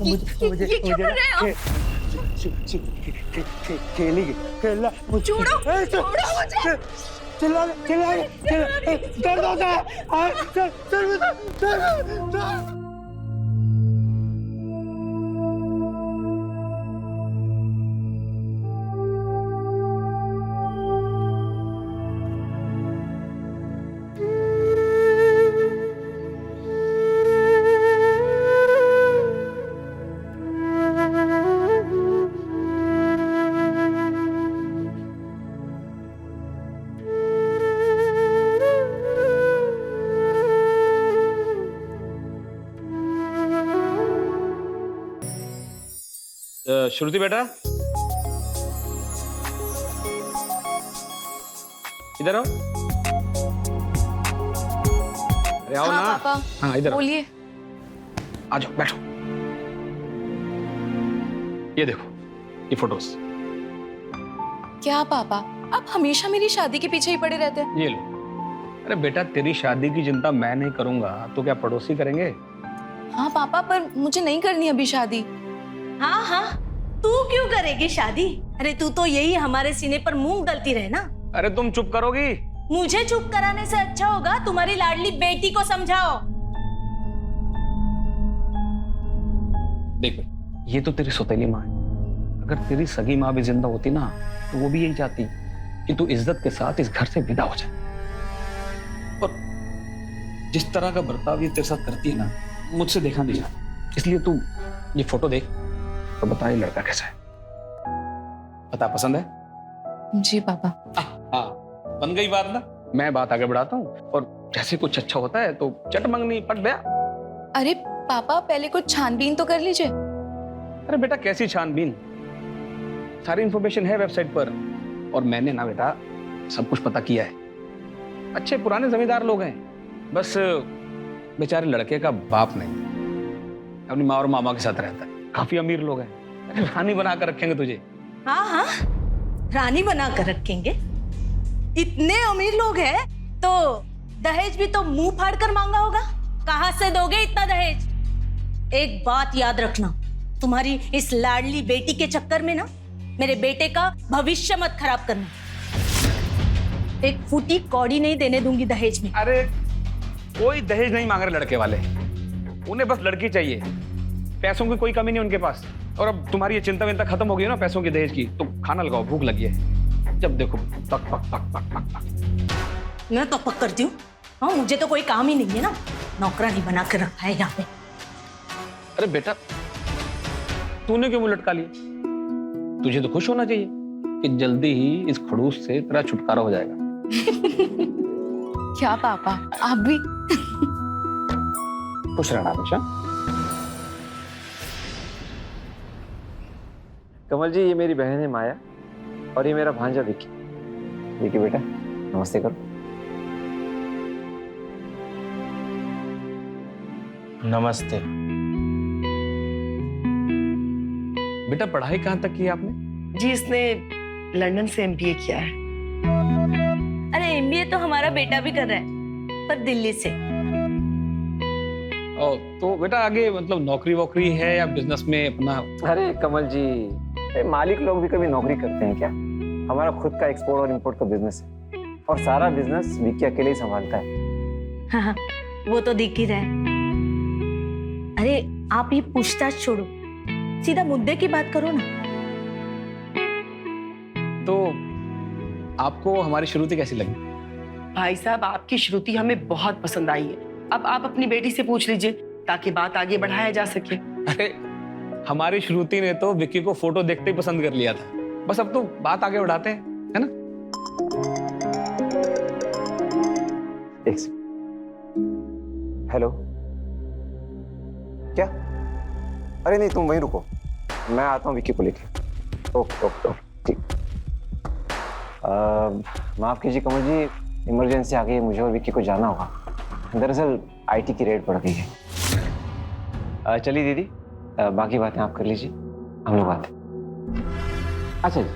मुझे ये क्यों कर रहे हो? खेलेगी खेलना छोड़ो, छोड़ो मुझे। चिल्ला दर्द होता है दर्द। श्रुति बेटा, इधर आओ। अरे आओ हाँ ना। पापा, हाँ इधर आओ। बोलिए। आ जाओ बैठो। ये देखो ये फोटोज। क्या पापा, आप हमेशा मेरी शादी के पीछे ही पड़े रहते हैं। ये लो। अरे बेटा तेरी शादी की चिंता मैं नहीं करूंगा तो क्या पड़ोसी करेंगे? हाँ पापा, पर मुझे नहीं करनी अभी शादी। हाँ हाँ, तू क्यों करेगी शादी? अरे तू तो यही हमारे सीने पर मूंग दलती रहे ना। अरे तुम चुप करोगी? मुझे चुप कराने से अच्छा होगा तुम्हारी लाडली बेटी को समझाओ। देख भाई, ये तो तेरी सौतेली माँ है। अगर तेरी सगी माँ भी जिंदा होती ना तो वो भी यही चाहती कि तू इज्जत के साथ इस घर से विदा हो जाए। और जिस तरह का बर्ताव ये तेरे साथ करती है ना, मुझसे देखा नहीं जाता। इसलिए तू ये फोटो देख तो बता ये लड़का कैसा है। बता पसंद है? जी पापा। हाँ बन गई बात ना। मैं बात आगे बढ़ाता हूँ और जैसे कुछ अच्छा होता है तो चट मंगनी पट गया। अरे पापा, पहले कुछ छानबीन तो कर लीजिए। अरे बेटा कैसी छानबीन, सारी इंफॉर्मेशन है वेबसाइट पर। और मैंने ना बेटा सब कुछ पता किया है। अच्छे पुराने जमींदार लोग हैं, बस बेचारे लड़के का बाप नहीं, अपनी माँ और मामा के साथ रहता है। काफी अमीर लोग हैं। अरे रानी बना कर रखेंगे तुझे। हाँ हाँ, रानी बना कर रखेंगे। इतने अमीर लोग हैं तो दहेज भी तो मुंह फाड़ कर मांगा होगा। कहाँ से दोगे इतना दहेज? एक बात याद रखना, तुम्हारी इस लाडली बेटी के चक्कर में ना मेरे बेटे का भविष्य मत खराब करना। एक फूटी कौड़ी नहीं देने दूंगी दहेज में। अरे कोई दहेज नहीं मांग रहे लड़के वाले, उन्हें बस लड़की चाहिए। पैसों की कोई कमी नहीं उनके पास। और अब तुम्हारी ये चिंता विंता खत्म हो गई है ना पैसों की दहेज की, तो खाना लगाओ, भूख लगी है। जब देखो पक पक पक पक पक पक। मैं तो पक करती हूँ। हाँ, मुझे तो कोई काम ही नहीं है ना, नौकरानी बना कर रखा है यहाँ पे। अरे बेटा तूने क्यों मुंह लटका लिया? तुझे तो खुश होना चाहिए कि जल्दी ही इस खड़ूस से तेरा छुटकारा हो जाएगा। क्या पापा, आप भी? खुश रहना हमेशा। कमल जी, ये मेरी बहन है माया और ये मेरा भांजा विकी। विकी बेटा नमस्ते करो। नमस्ते। बेटा पढ़ाई कहाँ तक की आपने? जी, इसने लंदन से एमबीए किया है। अरे एमबीए तो हमारा बेटा भी कर रहा है, पर दिल्ली से। ओ, तो बेटा आगे मतलब नौकरी वोकरी है या बिजनेस में अपना? अरे कमल जी, मालिक लोग भी कभी नौकरी करते हैं क्या? हमारा खुद का एक्सपोर्ट और इंपोर्ट का बिजनेस है और सारा बिजनेस विकी अकेले ही संभालता है। हाँ, वो तो दिख ही रहा है। अरे आप ये पूछताछ छोड़ो, सीधा मुद्दे की बात करो ना। तो आपको हमारी श्रुति कैसी लगी? भाई साहब, आपकी श्रुति हमें बहुत पसंद आई है। अब आप अपनी बेटी से पूछ लीजिए ताकि बात आगे बढ़ाया जा सके। अरे हमारी श्रुति ने तो विक्की को फोटो देखते ही पसंद कर लिया था। बस अब तो बात आगे बढ़ाते हैं, है ना? एक सेकंड। हेलो, क्या? अरे नहीं, तुम वहीं रुको, मैं आता हूँ विक्की को लेके। ओके ओके ओके, ठीक। माफ कीजिए कमल जी, इमरजेंसी आ गई है, मुझे और विक्की को जाना होगा। दरअसल आईटी की रेड पड़ गई है। चलिए दीदी, बाकी बातें आप कर लीजिए, हम लोग आते हैं। अच्छा जी।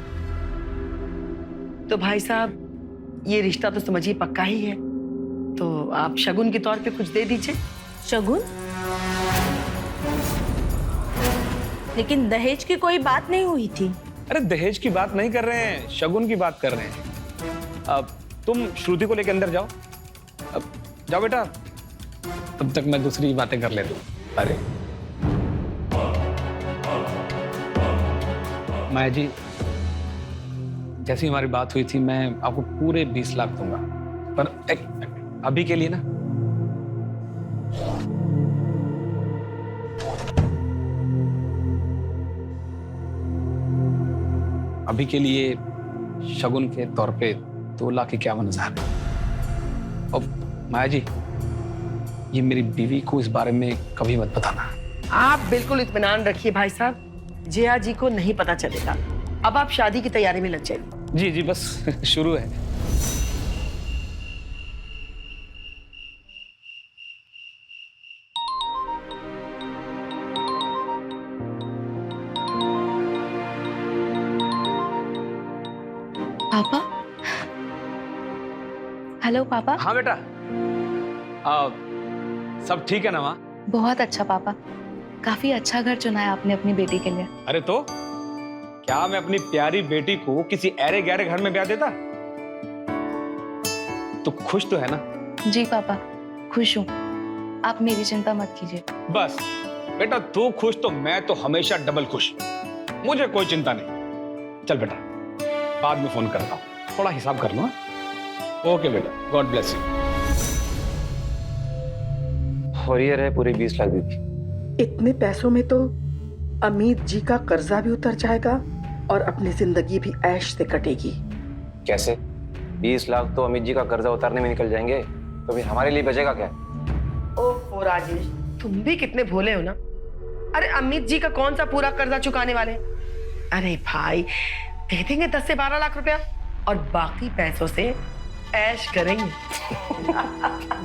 तो भाई साहब, ये रिश्ता तो समझिए पक्का ही है, तो आप शगुन के तौर पे कुछ दे दीजिए। शगुन? लेकिन दहेज की कोई बात नहीं हुई थी। अरे दहेज की बात नहीं कर रहे हैं, शगुन की बात कर रहे हैं। अब तुम श्रुति को लेकर अंदर जाओ। अब जाओ बेटा, तब तक मैं दूसरी बातें कर लेता हूँ। अरे माया जी, जैसी हमारी बात हुई थी, मैं आपको पूरे 20 लाख दूंगा, पर अभी के लिए ना। अभी के लिए शगुन के तौर पे 2,51,000। और माया जी, ये मेरी बीवी को इस बारे में कभी मत बताना। आप बिल्कुल इत्मीनान रखिए भाई साहब, जया जी को नहीं पता चलेगा। अब आप शादी की तैयारी में लग जाइए। जी जी, बस शुरू है। पापा। हेलो पापा। हाँ बेटा, सब ठीक है ना माँ? बहुत अच्छा पापा, काफी अच्छा घर चुना है आपने अपनी बेटी के लिए। अरे तो क्या मैं अपनी प्यारी बेटी को किसी ऐरे गहरे घर में ब्याह देता? तो खुश तो है ना? जी पापा, खुश हूँ। आप मेरी चिंता मत कीजिए। बस बेटा, तू खुश तो मैं तो हमेशा डबल खुश। मुझे कोई चिंता नहीं। चल बेटा, बाद में फोन करता हूँ, थोड़ा हिसाब कर लो। ओके बेटा, गॉड ब्लेस यू। और ये रहे पूरे 20 लाख दीदी। इतने पैसों में तो अमित जी का कर्जा भी उतर जाएगा और अपनी जिंदगी भी ऐश से कटेगी। कैसे? 20 लाख तो अमित जी का कर्जा उतारने में निकल जाएंगे, तो फिर हमारे लिए बचेगा क्या? ओह राजेश, तुम भी कितने भोले हो ना। अरे अमित जी का कौन सा पूरा कर्जा चुकाने वाले? अरे भाई, दे देंगे 10 से 12 लाख रुपया और बाकी पैसों से ऐश करेंगे।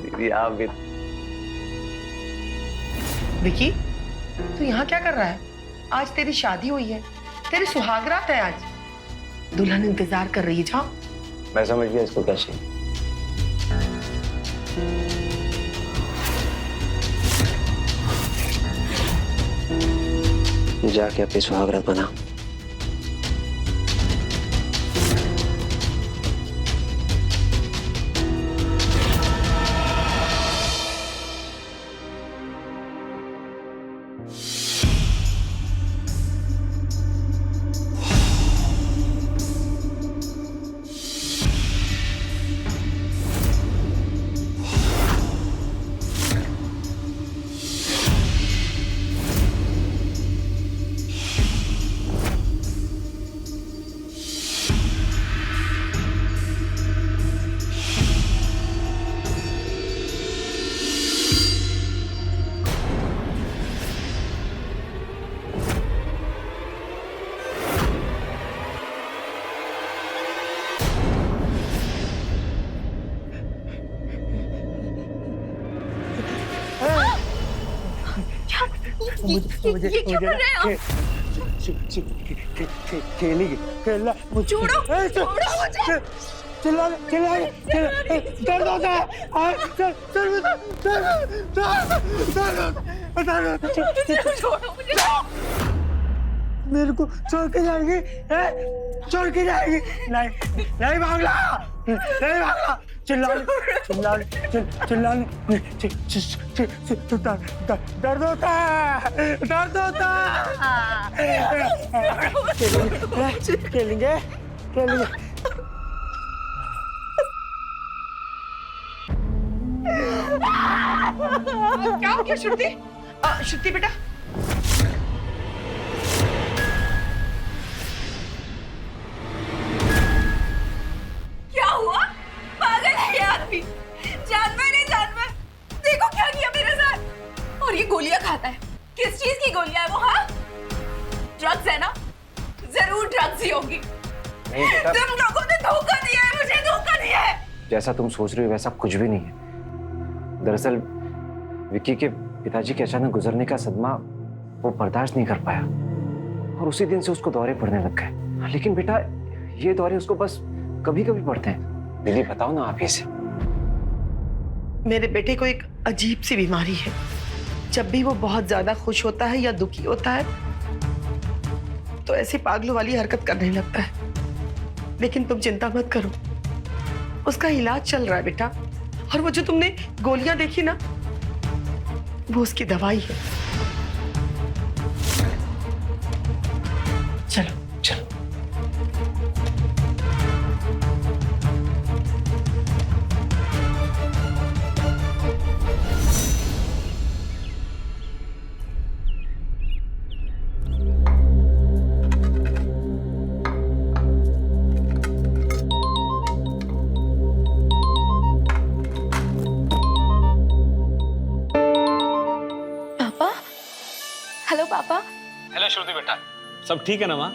दीदी आप भी। विकी, तू यहाँ क्या कर रहा है? आज तेरी शादी हुई है, तेरी सुहागरात है आज। दुल्हन इंतजार कर रही है। जाओ। मैं समझ गया इसको क्या चाहिए। जाके अपनी सुहागरात बना। ये क्या कर रहे हो? खेलेगी खेलना। छोड़ो, छोड़ो मुझे। चिल्ला दर्द होता है। छोड़ो मुझे। मेरे को छोड़ के जाएगी? छोड़ के जाएगी? नहीं नहीं भागना, नहीं भागना। चिल्लाने चिल्लाने दर्द होता है, दर्द होता है। खेलेंगे खेलेंगे। क्या हो गया श्रुति? श्रुति बेटा, क्या हुआ? पागल है ये आदमी। जानवर है जानवर। देखो क्या किया मेरे साथ। और ये गोलियां खाता है। किस चीज की गोलियां है वो? हाँ, ड्रग्स है ना? जरूर ड्रग्स ही होगी। नहीं बेटा, तुम लोगों ने धोखा दिया है, मुझे धोखा दिया है। जैसा तुम सोच रही हो वैसा कुछ भी नहीं है। दरअसल विक्की के पिताजी के अचानक गुजरने का सदमा वो बर्दाश्त नहीं कर पाया और उसी दिन से उसको दौरे पड़ने लग गए। लेकिन बेटा, ये दौरे उसको बस कभी कभी पड़ते हैं। दीदी बताओ ना आप ही से। मेरे बेटे को एक अजीब सी बीमारी है। जब भी वो बहुत ज्यादा खुश होता है या दुखी होता है, अब तो ऐसी पागलों वाली हरकत करने लगता है। लेकिन तुम चिंता मत करो, उसका इलाज चल रहा है बेटा। और वो जो तुमने गोलियां देखी ना, वो उसकी दवाई है। चलो चलो। पापा, हेलो पापा। हेलो श्रुति बेटा, सब ठीक है ना माँ?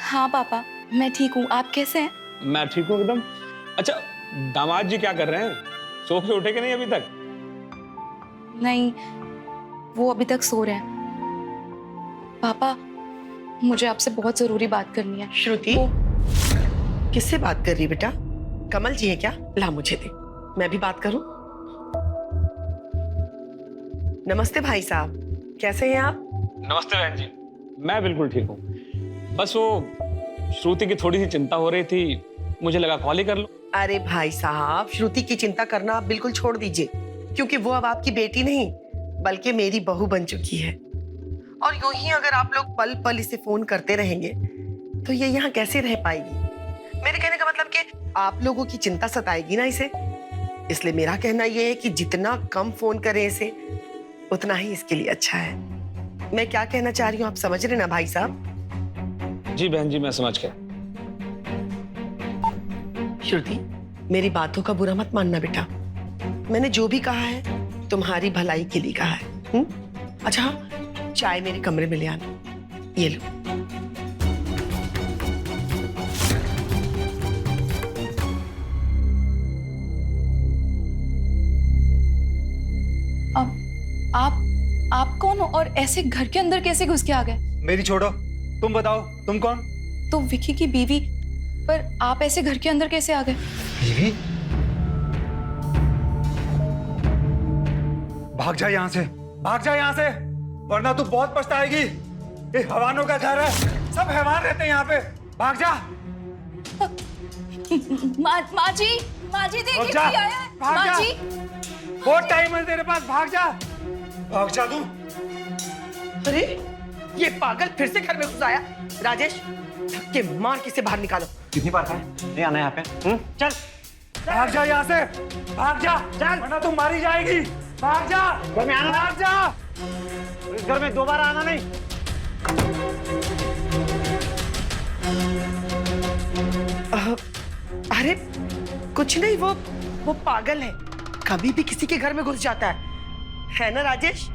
हाँ पापा, मैं ठीक हूँ, आप कैसे हैं? मैं ठीक हूँ एकदम। अच्छा, दामाद जी क्या कर रहे हैं? सो के उठे कि नहीं अभी तक? नहीं, वो अभी तक सो रहे हैं। पापा, मुझे आपसे बहुत जरूरी बात करनी है। श्रुति, किससे बात कर रही बेटा? कमल जी है क्या? ला मुझे दे, मैं भी बात करूं। नमस्ते भाई साहब, कैसे हैं आप? नमस्ते बहन जी, मैं बिल्कुल ठीक हूँ। बस वो श्रुति की थोड़ी सी चिंता हो रही थी, मुझे लगा कॉल ही कर लो। अरे भाई साहब, श्रुति की चिंता करना आप बिल्कुल छोड़ दीजिए, क्योंकि वो अब आपकी बेटी नहीं बल्कि मेरी बहू बन चुकी है। और यूं ही अगर आप लोग पल पल इसे फोन करते रहेंगे तो ये यहाँ कैसे रह पाएगी? मेरे कहने का मतलब कि आप लोगों की चिंता सताएगी ना इसे। इसलिए मेरा कहना यह है कि जितना कम फोन करें इसे, उतना ही इसके लिए अच्छा है। मैं क्या कहना चाह रही हूँ आप समझ रहे ना भाई साहब? जी बहन जी, मैं समझ गया। श्रुति, मेरी बातों का बुरा मत मानना बेटा। मैंने जो भी कहा है तुम्हारी भलाई के लिए कहा है। अच्छा हाँ, चाय मेरे कमरे में ले आना। ये लो। आप कौन हो और ऐसे घर के अंदर कैसे घुस के आ गए? मेरी छोड़ो, तुम बताओ तुम कौन? तो विकी की बीवी, पर आप ऐसे घर के अंदर कैसे आ गए? बीवी? भाग जा यहाँ से, भाग जा यहाँ से, वरना तू बहुत पछताएगी। ये हैवानों का घर है, सब हैवान रहते हैं यहाँ पे। भाग जा। माँ जी देखिए भाग जा, कोई आया है। भाग माँ जा। जी, बहुत टाइम है तेरे पास, भाग जा, भाग जा तू। अरे ये पागल फिर से घर में घुस आया। राजेश, धक्के मार के इसे बाहर निकालो। कितनी बार कहा नहीं आना यहाँ पे? चल, भाग जा यहाँ से, भाग जा, चल, वरना तू मारी जाएगी। भाग जा, घर में आना, भाग जा। इस घर में दोबारा आना नहीं। अरे कुछ नहीं, वो पागल है, कभी भी किसी के घर में घुस जाता है ना राजेश?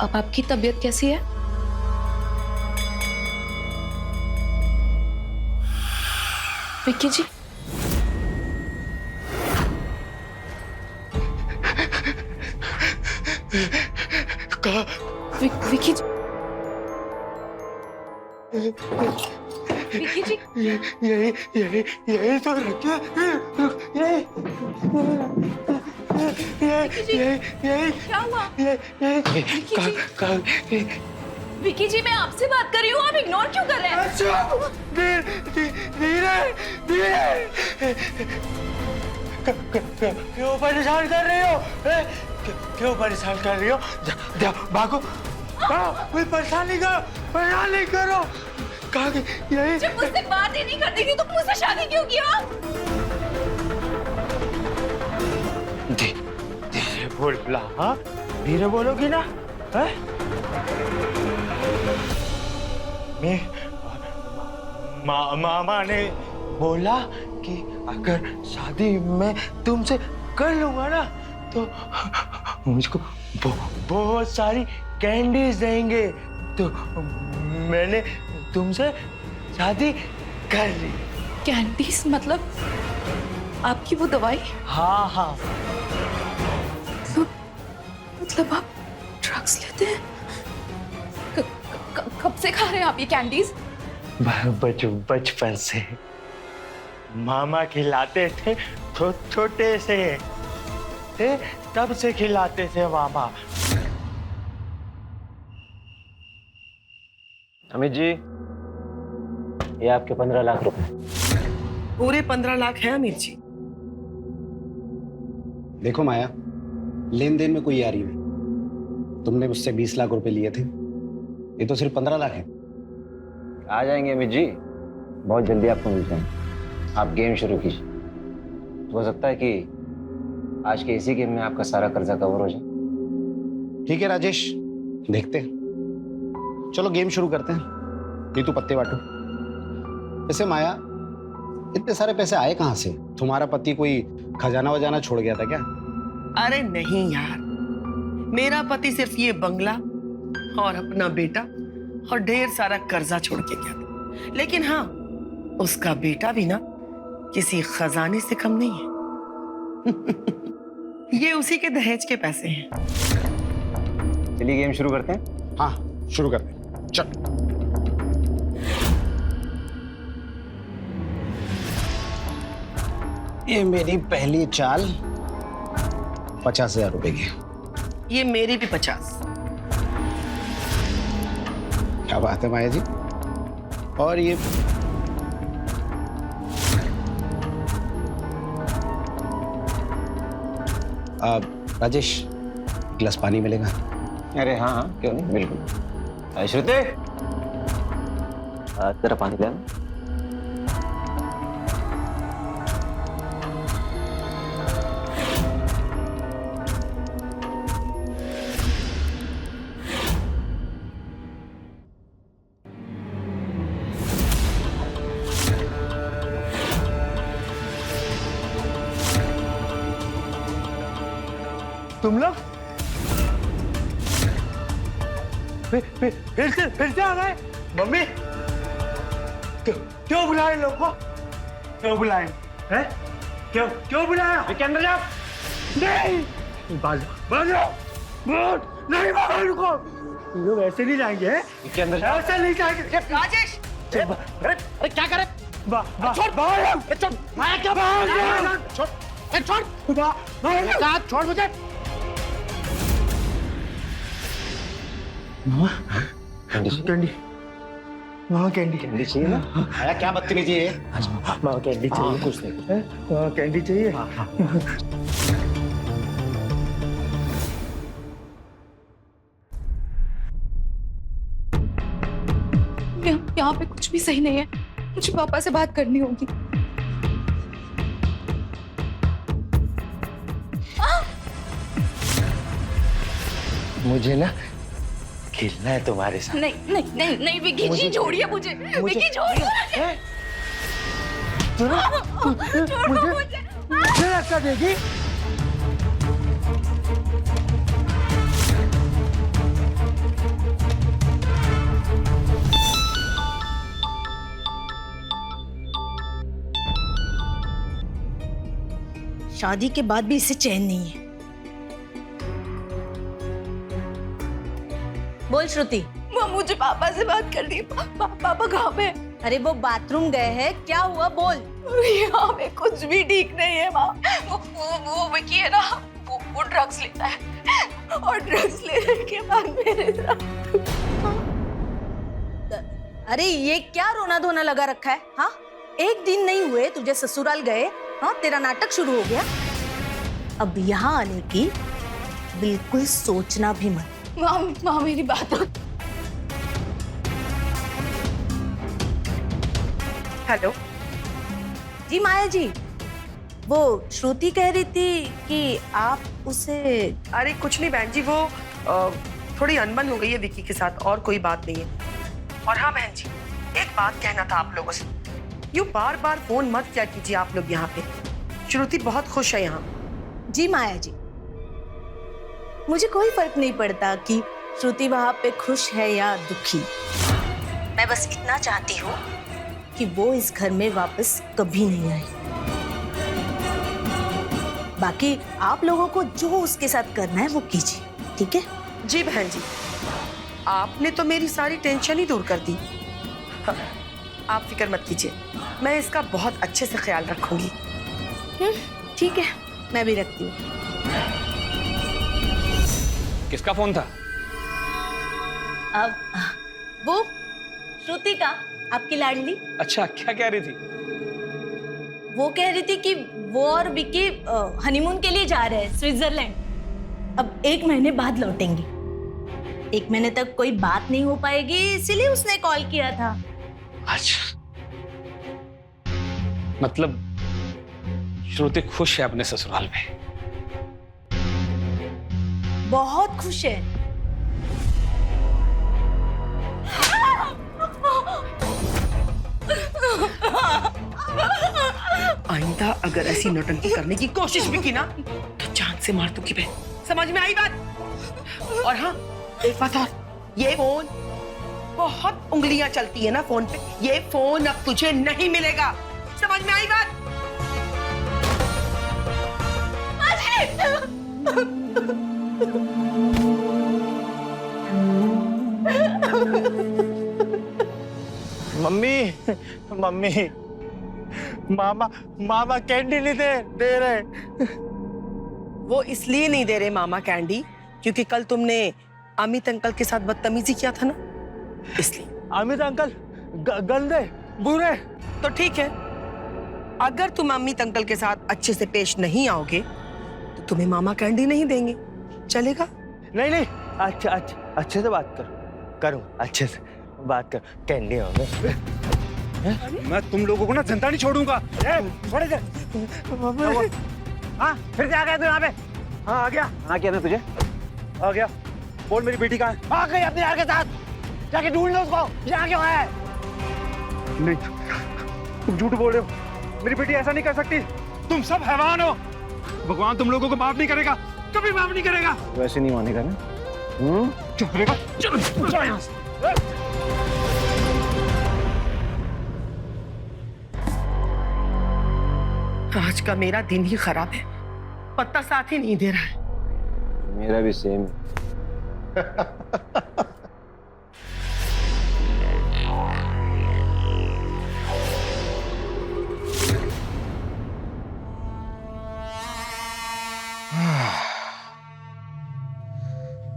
अब आपकी तबीयत कैसी है? विक्की जी, विक्की जी, विक्की जी, यही तो रखे, यही क्या हुआ? यही। विक्की जी, मैं आपसे बात कर रही हूँ, आप इग्नोर क्यों कर रहे हैं? धीरे, क्यों परेशान कर रही हो? क्यों परेशान कर रही हो? जाओ, भागो, कोई परेशान नहीं करो। कहा कि यही जब मुझसे बात ही नहीं करती थी तो मुझसे शादी क्यों किया? धीरे बोल, हाँ, धीरे बोलोगी ना? मामा ने बोला कि अगर शादी मैं तुमसे कर लूंगा ना तो मुझको बहुत सारी कैंडीज देंगे, तो मैंने तुमसे शादी कर ली। कैंडीज मतलब आपकी वो दवाई? हाँ, मतलब आप ड्रग्स लेते हैं? कब से खा रहे हैं आप ये कैंडीज? बचपन से मामा खिलाते थे, छोटे से थे तब से खिलाते थे मामा। अमित जी, ये आपके 15 लाख रुपए। पूरे 15 लाख है अमीर जी। देखो माया, लेन देन में कोई यारी नहीं। तुमने मुझसे 20 लाख रुपए लिए थे, ये तो सिर्फ 15 लाख है। आ जाएंगे अमित जी, बहुत जल्दी आपको मिल जाएंगे। आप गेम शुरू कीजिए। हो सकता है कि आज के इसी गेम में आपका सारा कर्जा कवर हो जाए। ठीक है राजेश, देखते हैं। चलो गेम शुरू करते हैं। नीतू पत्ते बांटो। वैसे माया, इतने सारे पैसे आए कहाँ से? तुम्हारा पति कोई खजाना वजाना छोड़ गया था क्या? अरे नहीं यार, मेरा पति सिर्फ ये बंगला और अपना बेटा और ढेर सारा कर्जा छोड़ के गया था। लेकिन हाँ, उसका बेटा भी ना किसी खजाने से कम नहीं है। ये उसी के दहेज के पैसे हैं। चलिए गेम शुरू करते हैं। हाँ शुरू करते हैं, चल। ये मेरी पहली चाल 50,000 रुपए की। ये मेरी भी 50। क्या बात है माया जी। और ये राजेश, गिलास पानी मिलेगा? अरे हाँ हाँ, क्यों नहीं, बिल्कुल। श्रुति, तेरा पानी ले आना। तुम लोग फिर से आ गए? मम्मी, क्यों बुलाए लोग को? क्यों बुलाए हैं? क्यों बुलाया? के अंदर जाओ। नहीं, बाजो नहीं, बाबा रुको। लोग ऐसे नहीं जाएंगे हैं? के अंदर जाओ। ऐसे नहीं जाएंगे। राजेश, अरे क्या करे? छोड़ मुझे। कैंडी, मामा कैंडी। कैंडी चाहिए ना? आया क्या बदतमीजी है? मामा कैंडी चाहिए। कुछ नहीं। कैंडी चाहिए। यहाँ पे कुछ भी सही नहीं है। मुझे पापा से बात करनी होगी। मुझे ना खेलना है तुम्हारे साथ। नहीं नहीं नहीं नहीं विकी जी, छोड़िए मुझे। विकी छोड़िए मुझे धक्का देगी? शादी के बाद भी इसे चैन नहीं है। बोल श्रुति। माँ, मुझे पापा से बात करनी है। पापा कहाँ पे? अरे वो बाथरूम गए हैं, क्या हुआ बोल। यहाँ पे कुछ भी ठीक नहीं है माँ। वो विकी है ना, वो ड्रग्स लेता है और ड्रग्स लेने के बाद मेरे साथ। अरे ये क्या रोना धोना लगा रखा है? हाँ, एक दिन नहीं हुए तुझे ससुराल गए, हाँ तेरा नाटक शुरू हो गया। अब यहाँ आने की बिल्कुल सोचना भी मत। माँ मेरी बात। हेलो जी माया जी, वो श्रुति कह रही थी कि आप उसे। अरे कुछ नहीं बहन जी, वो थोड़ी अनबन हो गई है विकी के साथ, और कोई बात नहीं है। और हाँ बहन जी, एक बात कहना था आप लोगों से। यूं बार बार फोन मत किया कीजिए आप लोग यहाँ पे। श्रुति बहुत खुश है यहाँ। जी माया जी, मुझे कोई फर्क नहीं पड़ता कि श्रुति वहां पे खुश है या दुखी। मैं बस इतना चाहती हूँ कि वो इस घर में वापस कभी नहीं आए। बाकी आप लोगों को जो उसके साथ करना है वो कीजिए। ठीक है? जी बहन जी, आपने तो मेरी सारी टेंशन ही दूर कर दी। हाँ, आप फिक्र मत कीजिए, मैं इसका बहुत अच्छे से ख्याल रखूंगी। ठीक है, मैं भी रखती हूँ। किसका फोन था? अब वो श्रुति का, आपकी लाडली। अच्छा, क्या कह रही थी? वो कह रही थी कि वो और विकी हनीमून के लिए जा रहे हैं स्विट्जरलैंड। अब 1 महीने बाद लौटेंगे। 1 महीने तक कोई बात नहीं हो पाएगी, इसीलिए उसने कॉल किया था। अच्छा, मतलब श्रुति खुश है अपने ससुराल में? बहुत खुश है। आइंदा अगर ऐसी नौटंकी करने की कोशिश भी की ना तो जान से मार दूंगी बहन, समझ में आई बात? और हाँ, एक बात और, ये फोन, बहुत उंगलियां चलती है ना फोन पे, ये फोन अब तुझे नहीं मिलेगा, समझ में आई बात? मम्मी, मम्मी, मामा, मामा कैंडी नहीं दे रहे। वो इसलिए नहीं दे रहे मामा कैंडी क्योंकि कल तुमने अमित अंकल के साथ बदतमीजी किया था ना, इसलिए। अमित अंकल गंदे, बुरे। तो ठीक है, अगर तुम अमित अंकल के साथ अच्छे से पेश नहीं आओगे तो तुम्हें मामा कैंडी नहीं देंगे, चलेगा? नहीं नहीं, अच्छा अच्छा, अच्छे से बात करूँ, अच्छे से बात कर, कैंडी हो गए। मैं तुम लोगों को ना जनता नहीं छोड़ूंगा। थोड़े से। हाँ, फिर से आ गया तू यहाँ पे? हाँ, आ गया। हाँ, क्या ना तुझे? आ गया। बोल मेरी बेटी कहाँ है? आ गई अपने यार के साथ। जाके ढूंढ लो उसको। यहाँ क्यों है? नहीं, तुम झूठ बोल रहे हो। मेरी बेटी ऐसा नहीं कर सकती। तुम सब हैवान हो। भगवान तुम लोगों को माफ नहीं करेगा, कभी माफ नहीं करेगा। वैसे नहीं मानेगा ना? चुप रहेगा? चलो यहाँ से। आज का मेरा दिन ही खराब है, पत्ता साथ ही नहीं दे रहा है। मेरा भी सेम।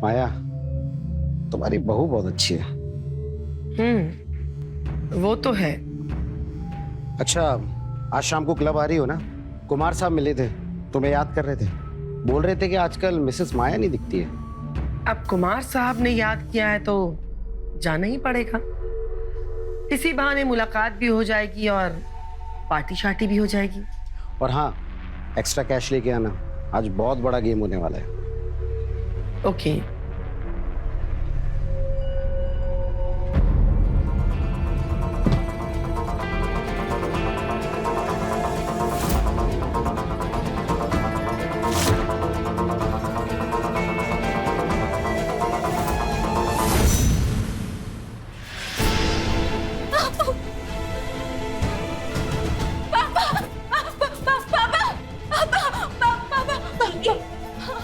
माया, तुम्हारी बहू बहुत अच्छी है। वो तो है। अच्छा, आज शाम को क्लब आ रही हो ना? कुमार साहब मिले थे, तुम्हें याद कर रहे थे। बोल रहे थे कि आजकल मिसेस माया नहीं दिखती है। अब कुमार साहब ने याद किया है तो जाना ही पड़ेगा। इसी बहाने मुलाकात भी हो जाएगी और पार्टी शार्टी भी हो जाएगी। और हाँ, एक्स्ट्रा कैश लेके आना, आज बहुत बड़ा गेम होने वाला है। ओके।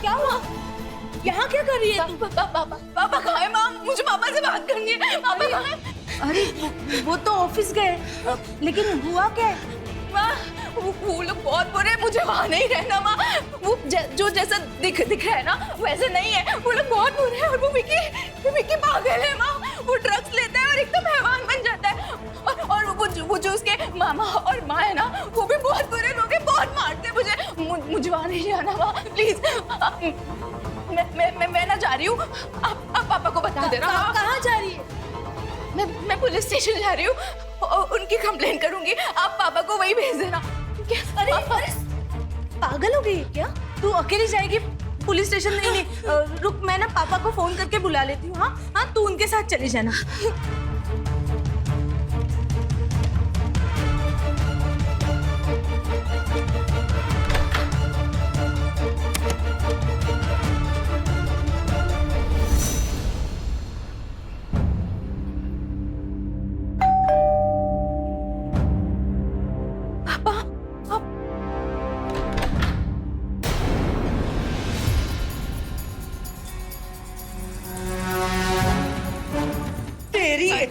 क्या हुआ? यहाँ क्या कर रही है तू? पापा कहाँ है? माँ, मुझे पापा से बात करनी है। पापा कहाँ है? अरे वो तो ऑफिस गए, लेकिन हुआ क्या है? माँ, वो लोग बहुत बुरे हैं, मुझे वहाँ नहीं रहना माँ। वो जो जैसा दिख रहा है ना वैसे नहीं है, वो लोग बहुत बुरे हैं। और वो विकी पागल है माँ, वो ड्रग्स लेता है और एकदम हैवान बन जाता है। और वो जो उसके मामा और माँ है ना, वो भी बहुत बुरे लोग हैं, बहुत मारते हैं मुझे वहाँ नहीं जाना माँ, प्लीज। मैं ना जा रही हूँ, आप पापा को बता देना। कहाँ जा रही है? मैं पुलिस स्टेशन जा रही हूँ, उनकी कंप्लेंट करूंगी, आप पापा को वही भेज देना। अरे पागल हो गई है क्या? तू अकेली जाएगी पुलिस स्टेशन? नहीं, रुक, मैं ना पापा को फोन करके बुला लेती हूँ। हाँ हाँ, तू उनके साथ चली जाना।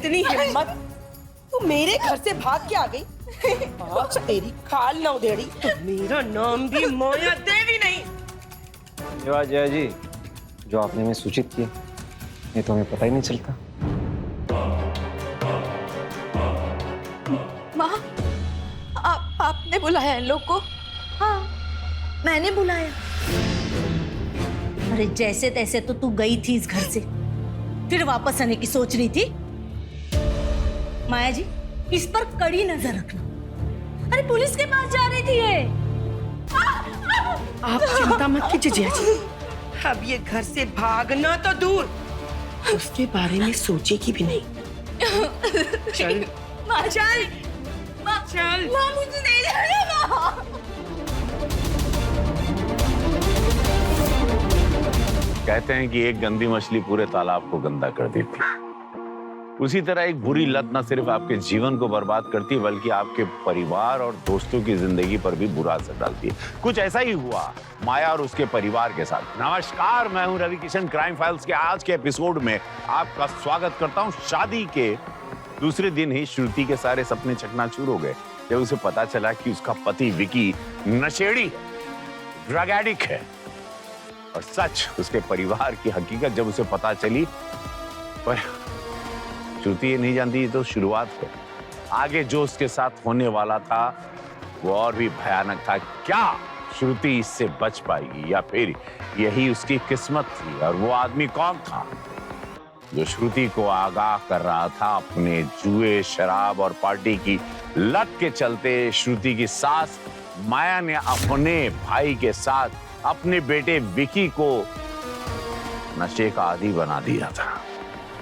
इतनी हिम्मत, तू मेरे घर से भाग के आ गई। आज तेरी खाल ना उधेड़ी तो मेरा नाम भी माया देवी नहीं। धन्यवाद जया जी, जो आपने हमें सूचित किया, ये तो हमें पता ही नहीं चलता। माँ, आपने बुलाया इन लोग को? हाँ, मैंने बुलाया। अरे जैसे तैसे तो तू गई थी इस घर से, फिर वापस आने की सोच रही थी। माया जी, इस पर कड़ी नजर रखना। अरे पुलिस के पास जा रही थी ये। आप चिंता मत कीजिए जया जी, अब ये घर से भागना तो दूर, उसके बारे में सोचेगी भी नहीं। चल माँ चल, माँ चल। माँ मुझे नहीं जाना माँ। कहते हैं कि एक गंदी मछली पूरे तालाब को गंदा कर देती है। उसी तरह एक बुरी लत न सिर्फ आपके जीवन को बर्बाद करती है, बल्कि आपके परिवार और दोस्तों की जिंदगी पर भी बुरा असर डालती है। कुछ ऐसा ही हुआ माया और उसके परिवार के साथ। नमस्कार, मैं हूं रवि किशन। क्राइम फाइल्स के आज के एपिसोड में आपका स्वागत करता हूं। शादी के दूसरे दिन ही श्रुति के सारे सपने चकनाचूर हो गए जब उसे पता चला कि उसका पति विकी नशेड़ी, ड्रग एडिक्ट है। और सच, उसके परिवार की हकीकत जब उसे पता चली, पर श्रुति ये नहीं जानती, तो शुरुआत है। आगे जो उसके साथ होने वाला था वो और भी भयानक था। क्या श्रुति इससे बच पाएगी या फिर यही उसकी किस्मत थी? और वो आदमी कौन था जो श्रुति को आगाह कर रहा था अपने जुए, शराब और पार्टी की लत के चलते? श्रुति की सास माया ने अपने भाई के साथ अपने बेटे विकी को नशे का आदी बना दिया था।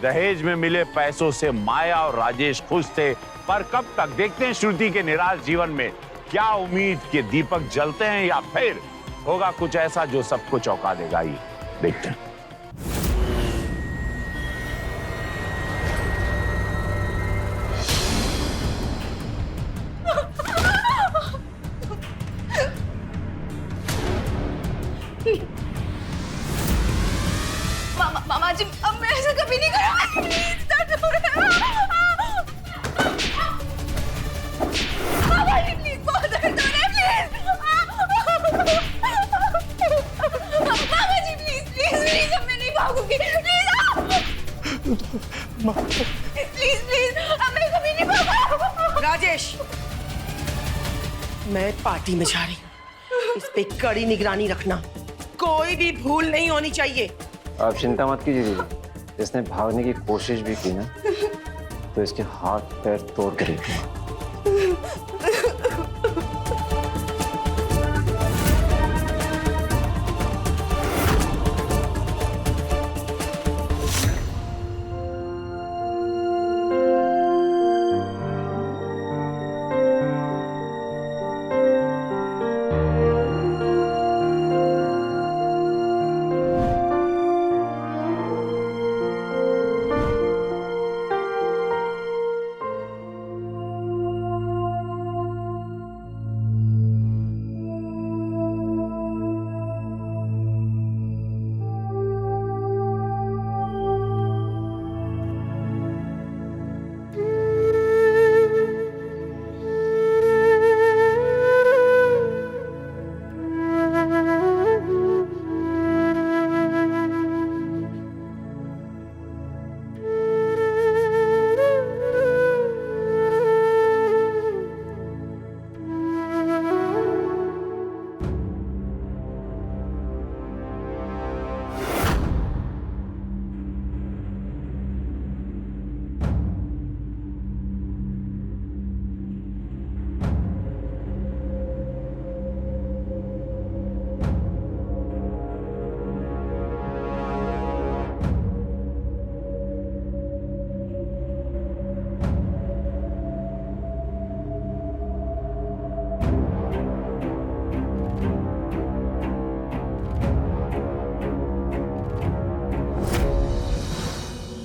दहेज में मिले पैसों से माया और राजेश खुश थे, पर कब तक? देखते हैं श्रुति के निराश जीवन में क्या उम्मीद के दीपक जलते हैं या फिर होगा कुछ ऐसा जो सबको चौंका देगा। ये देखते हैं। मामा जी, अब मैं ऐसा कभी नहीं करूँगा। प्लीज दर्द हो रहा है। मामा जी प्लीज, बहुत दर्द हो रहा है, प्लीज। मामा जी प्लीज प्लीज प्लीज, अब मैं नहीं भागूंगी। प्लीज प्लीज, अब मैं कभी नहीं भागूंगा। राजेश, मैं पार्टी में जा रही हूँ, इस पे कड़ी निगरानी रखना, कोई भी भूल नहीं होनी चाहिए। आप चिंता मत कीजिए दीदी, इसने भागने की कोशिश भी की ना तो इसके हाथ पैर तोड़ के रखेंगे।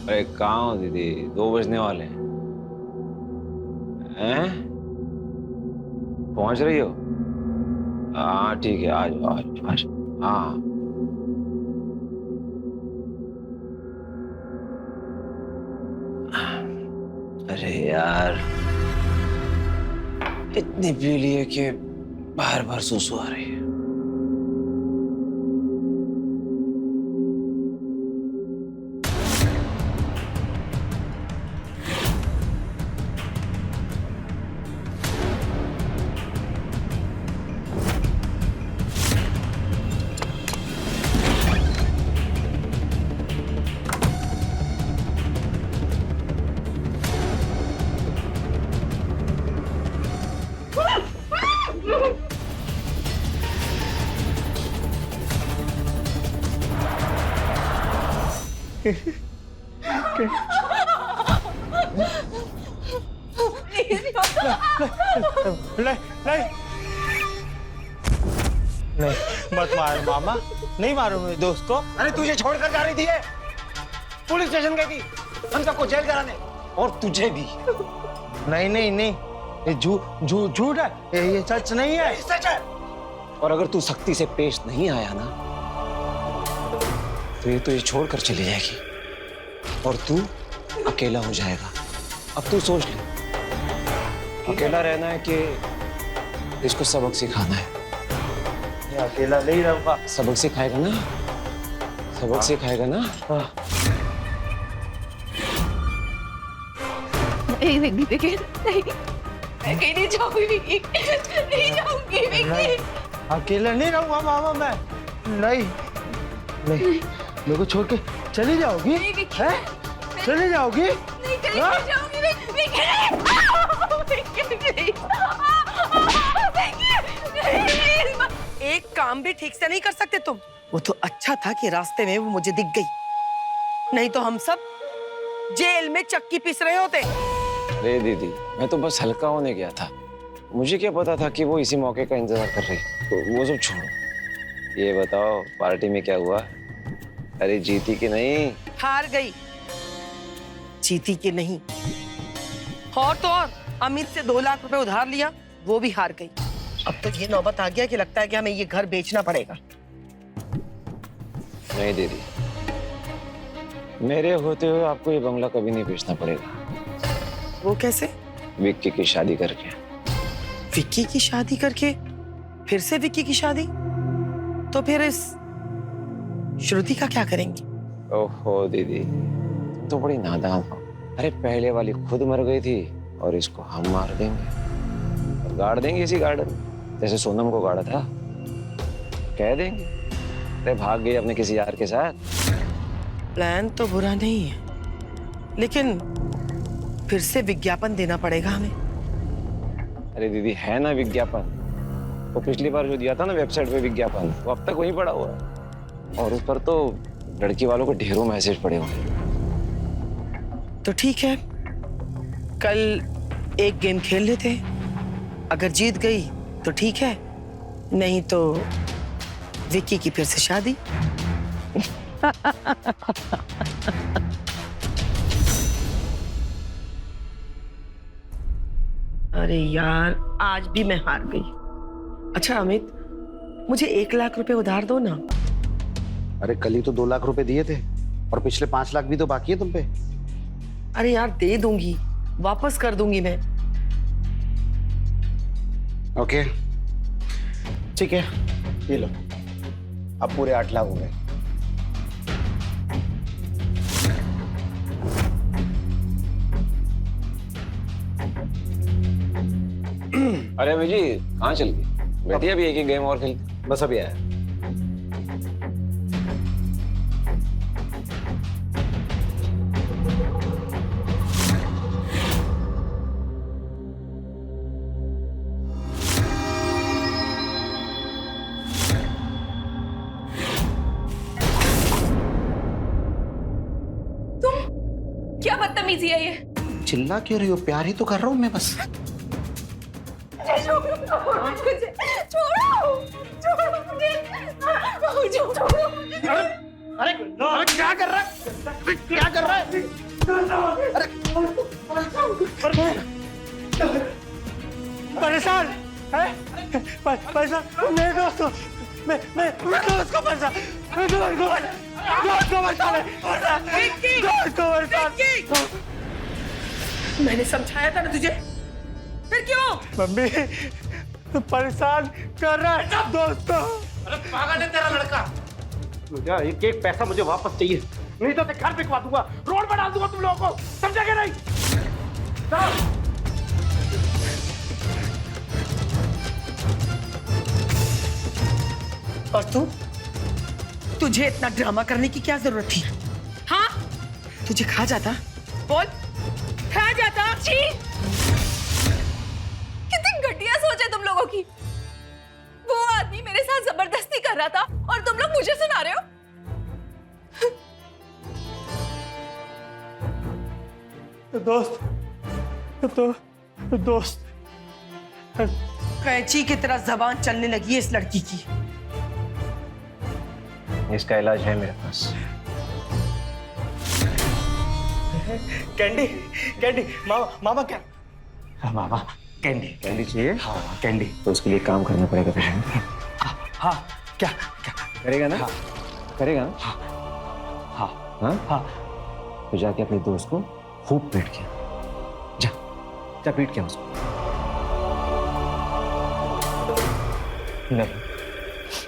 अरे कहाँ हो दीदी, 2 बजने वाले हैं। पहुंच रही हो? हाँ ठीक है, आ जाओ आ जाओ आ जाओ। हाँ अरे यार, इतनी पी ली है कि बार बार सुसु आ रही है। नहीं मत मारो मामा, नहीं मारो मेरे दोस्त को। अरे तुझे छोड़कर जा रही थी ये, पुलिस स्टेशन गई थी हम सबको जेल कराने, और तुझे भी। नहीं नहीं नहीं, ये झूठ है, ये सच नहीं है। सच है। और अगर तू सख्ती से पेश नहीं आया ना तो ये तुझे छोड़कर चली जाएगी और तू अकेला हो जाएगा। अब तू सोच ले, अकेला रहना है कि इसको सबक सिखाना है? ये अकेला नहीं रहूंगा। सबक सिखाएगा ना, सबक सिखाएगा ना। नहीं नहीं विकी, नहीं मैं कहीं नहीं जाऊंगी विकी, नहीं जाऊंगी विकी। अकेला नहीं रहूंगा मामा मैं। नहीं नहीं, मेरे को छोड़ के चली जाओगी? नहीं विकी, हैं? चली जाओगी? नहीं कहीं नहीं जाऊंगी विकी, एक काम भी ठीक से नहीं कर सकते तुम? वो तो अच्छा था कि रास्ते में वो मुझे दिख गई, नहीं तो हम सब जेल में चक्की पीस रहे होते। अरे दीदी, मैं तो बस हल्का होने गया था, मुझे क्या पता था कि वो इसी मौके का इंतजार कर रही। तो वो सब छोड़ो, ये बताओ पार्टी में क्या हुआ? अरे जीती कि नहीं? हार गई। जीती कि नहीं? और तो और अमित से 2 लाख रुपए उधार लिया, वो भी हार गई। अब तो ये नौबत आ गया कि लगता है कि हमें ये घर बेचना पड़ेगा। नहीं दीदी, मेरे होते हुए आपको ये बंगला कभी नहीं बेचना पड़ेगा। वो कैसे? विक्की की शादी करके। विक्की की शादी करके? फिर से विक्की की शादी? तो फिर इस श्रुति का क्या करेंगे? ओहो दीदी, तो बड़ी नादान हो। अरे पहले वाली खुद मर गई थी और इसको हम मार देंगे और गाड़ देंगे इसी गार्डन, जैसे सोनम को गाड़ा था। कह देंगे अरे भाग गई अपने किसी यार के साथ। प्लान तो बुरा नहीं है, लेकिन फिर से विज्ञापन देना पड़ेगा हमें। अरे दीदी, है ना विज्ञापन, वो पिछली बार जो दिया था ना वेबसाइट पे विज्ञापन, वो अब तक वहीं पड़ा हुआ है और उस पर तो लड़की वालों को ढेरों मैसेज पड़े हुए। तो ठीक है, कल एक गेम खेल लेते हैं, अगर जीत गई तो ठीक है, नहीं तो विक्की की फिर से शादी। अरे यार, आज भी मैं हार गई। अच्छा अमित, मुझे 1 लाख रुपए उधार दो ना। अरे कल ही तो 2 लाख रुपए दिए थे और पिछले 5 लाख भी तो बाकी है तुम पे। अरे यार दे दूंगी, वापस कर दूंगी मैं। ओके ठीक है, ये लो, अब पूरे 8 लाख हो गए। अरे अमित जी, कहाँ चल गई? बैठिए, अभी एक गेम और खेलते। बस अभी आया। क्या बदतमीजी है ये? चिल्ला क्यों रही हो? प्यार ही तो कर रहा हूँ मैं बस। छोड़ो मुझे, छोड़ो मुझे। अरे क्या कर रहा है? क्या कर रहा है? अरे परेशान है? परेशान मेरे दोस्त को, मैं दोस्त को परेशान, मैं दोस्त को परेशान है, दोस्त को परेशान। मैंने समझाया था ना तुझे, फिर क्यों? मम्मी तू परेशान कर रहा है दोस्तों। अरे पागल है तेरा लड़का। मुझे एक एक पैसा मुझे वापस चाहिए, नहीं तो मैं घर बिकवा दूंगा, रोड पर डाल दूंगा तुम लोगों को, समझा क्या नहीं? चलो। और तुझे इतना ड्रामा करने की क्या जरूरत थी? हाँ, तुझे खा जाता, बोल, खा जाता। छी! कितनी घटिया सोच है तुम लोगों की। वो आदमी मेरे साथ जबरदस्ती कर रहा था और तुम लोग मुझे सुना रहे हो। दोस्त कैंची की तरह जबान चलने लगी है इस लड़की की। इसका इलाज है मेरे पास। कैंडी मामा क्या? हाँ, मामा कैंडी चाहिए? हाँ कैंडी। तो उसके लिए काम करना पड़ेगा तुझे। हाँ क्या क्या करेगा ना? हाँ। करेगा ना? हाँ हाँ? हाँ। तो जाके अपने दोस्त को खूब पीट के जा, जा पीट के उसको।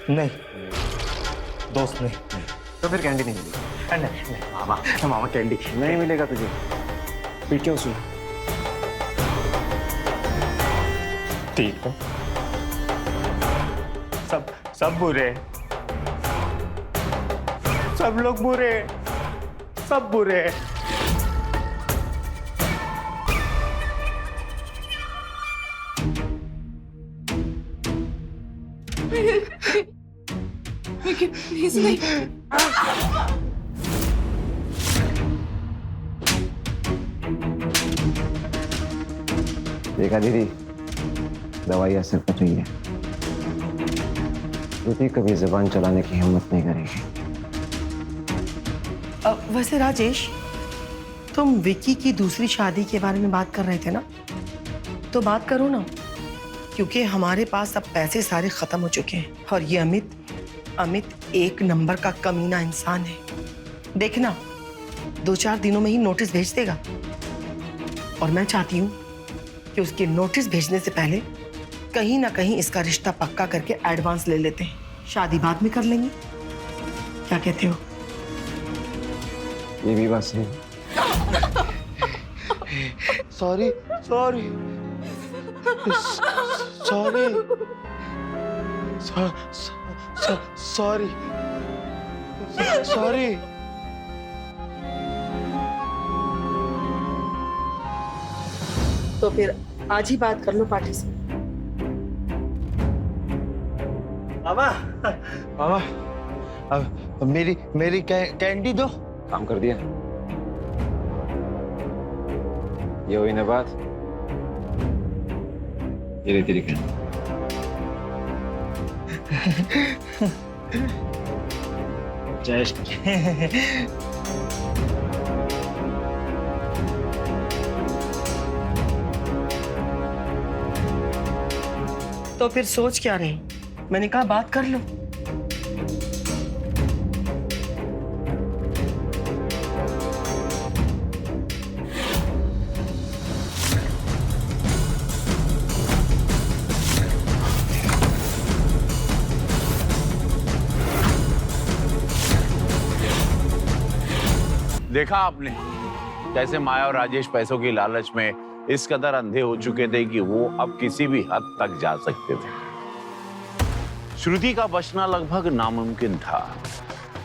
नहीं दोस्त नहीं। तो फिर कैंडी नहीं मिलेगी। नहीं मामा कैंडी नहीं मिलेगा तुझे, पीट के उसको। ठीक है, सब बुरे, सब लोग बुरे, सब बुरे। प्लीज नहीं। देखा दीदी, दवाई असर कर रही है। श्रुति कभी जुबान चलाने की हिम्मत नहीं करेगी। वैसे राजेश, तुम विकी की दूसरी शादी के बारे में बात कर रहे थे ना, तो बात करो ना, क्योंकि हमारे पास अब पैसे सारे खत्म हो चुके हैं और ये अमित एक नंबर का कमीना इंसान है। देखना 2-4 दिनों में ही नोटिस भेज देगा और मैं चाहती हूँ कि उसके नोटिस भेजने से पहले कहीं ना कहीं इसका रिश्ता पक्का करके एडवांस ले लेते हैं। शादी बाद में कर लेंगे, क्या कहते हो? ये भी बात सही। Sorry sorry sorry sorry sorry. तो फिर आज ही बात कर लो पार्टी से। मामा मामा अब मेरी कैंडी दो। काम कर दिया, ये हुई ना बात। ये ले तेरी कैंडी। जय श्री। तो फिर सोच क्या रहे? मैंने कहा बात कर लो। देखा आपने कैसे माया और राजेश पैसों की लालच में इस कदर अंधे हो चुके थे कि वो अब किसी भी हद तक जा सकते थे। श्रुति का बचना लगभग नामुमकिन था।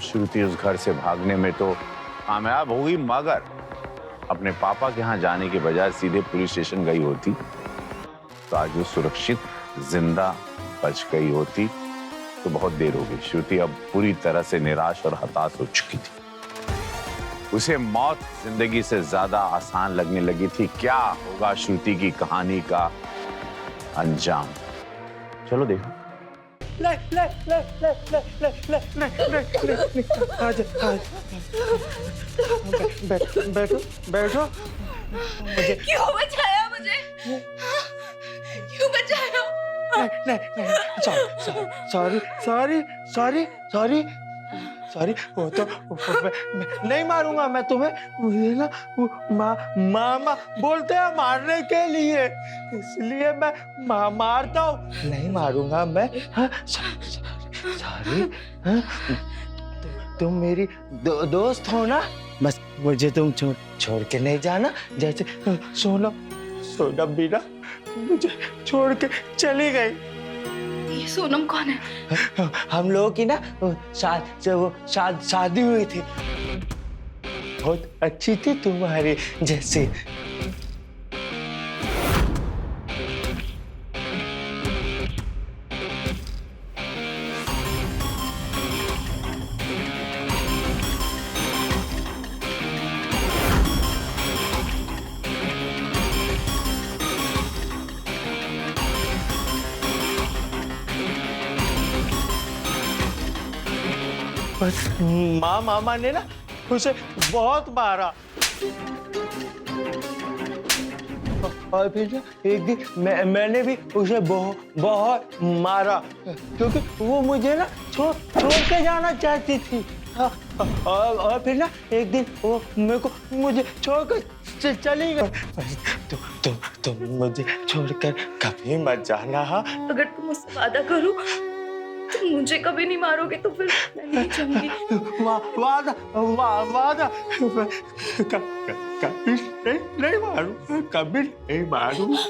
श्रुति उस घर से भागने में तो कामयाब हो गई, मगर अपने पापा के यहाँ जाने के बजाय सीधे पुलिस स्टेशन गई होती तो आज वो सुरक्षित जिंदा बच गई होती। तो बहुत देर हो गई। श्रुति अब पूरी तरह से निराश और हताश हो चुकी थी। उसे मौत जिंदगी से ज्यादा आसान लगने लगी थी। क्या होगा श्रुति की कहानी का अंजाम? चलो देखो। बैठो। क्यों बचाया मुझे? क्यों बचाया? नहीं, सॉरी सॉरी, वो तो मैं नहीं मारूंगा मैं तुम्हें। मुझे ना वो मामा बोलते हैं मारने के लिए, इसलिए मैं मारता हूँ। नहीं मारूंगा मैं। हाँ, सॉरी। हाँ, तुम मेरी दोस्त हो ना, बस मुझे तुम छोड़ के नहीं जाना। जैसे सोनम भी ना मुझे छोड़ के चली गई। ये सोनम कौन है? हम लोगों की ना शादी हुई थी, बहुत अच्छी थी तुम्हारी जैसी। मामा ने ना उसे बहुत मारा, और फिर ना एक दिन मैंने भी उसे बहुत मारा, क्योंकि वो मुझे ना छोड़ के जाना चाहती थी। और फिर ना एक दिन वो मुझे छोड़कर चली गई। तुम मुझे छोड़कर कभी मत जाना। हाँ, अगर तुम मुझसे वादा करो तुम मुझे कभी नहीं मारोगे तो फिर मैं नहीं जाऊंगी। वादा कभी नहीं मारूंगा, कभी नहीं मारूंगा।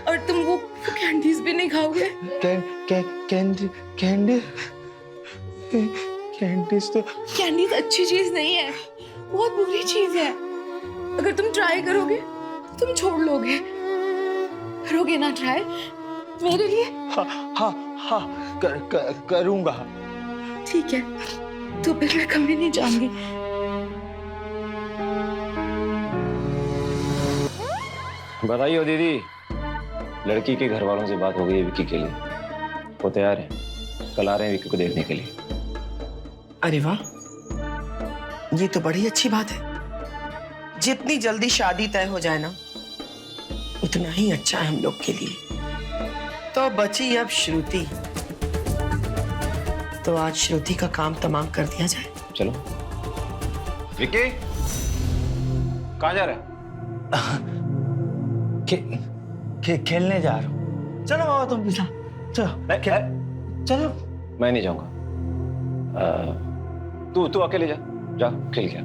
और तुम वो कैंडीज भी नहीं खाओगे? कैंडीज अच्छी चीज नहीं है, बहुत बुरी चीज है। अगर तुम ट्राई करोगे तुम छोड़ लोगे। करोगे ना ट्राई मेरे लिए? हाँ, करूंगा। ठीक है, तो फिर मैं कभी नहीं जाऊंगी। बताइए दीदी, लड़की के घर वालों से बात हो गई है विक्की के लिए, वो तैयार है, कल आ रहे हैं विक्की को देखने के लिए। अरे वाह, ये तो बड़ी अच्छी बात है। जितनी जल्दी शादी तय हो जाए ना उतना ही अच्छा है हम लोग के लिए। तो बची अब श्रुति, तो आज श्रुति का काम तमाम कर दिया जाए। चलो। विक्की कहाँ जा रहा है? खेलने जा रहा हूँ। चलो मामा तुम भी चलो। चलो। मैं नहीं जाऊंगा, तू अकेले जा खेल गया।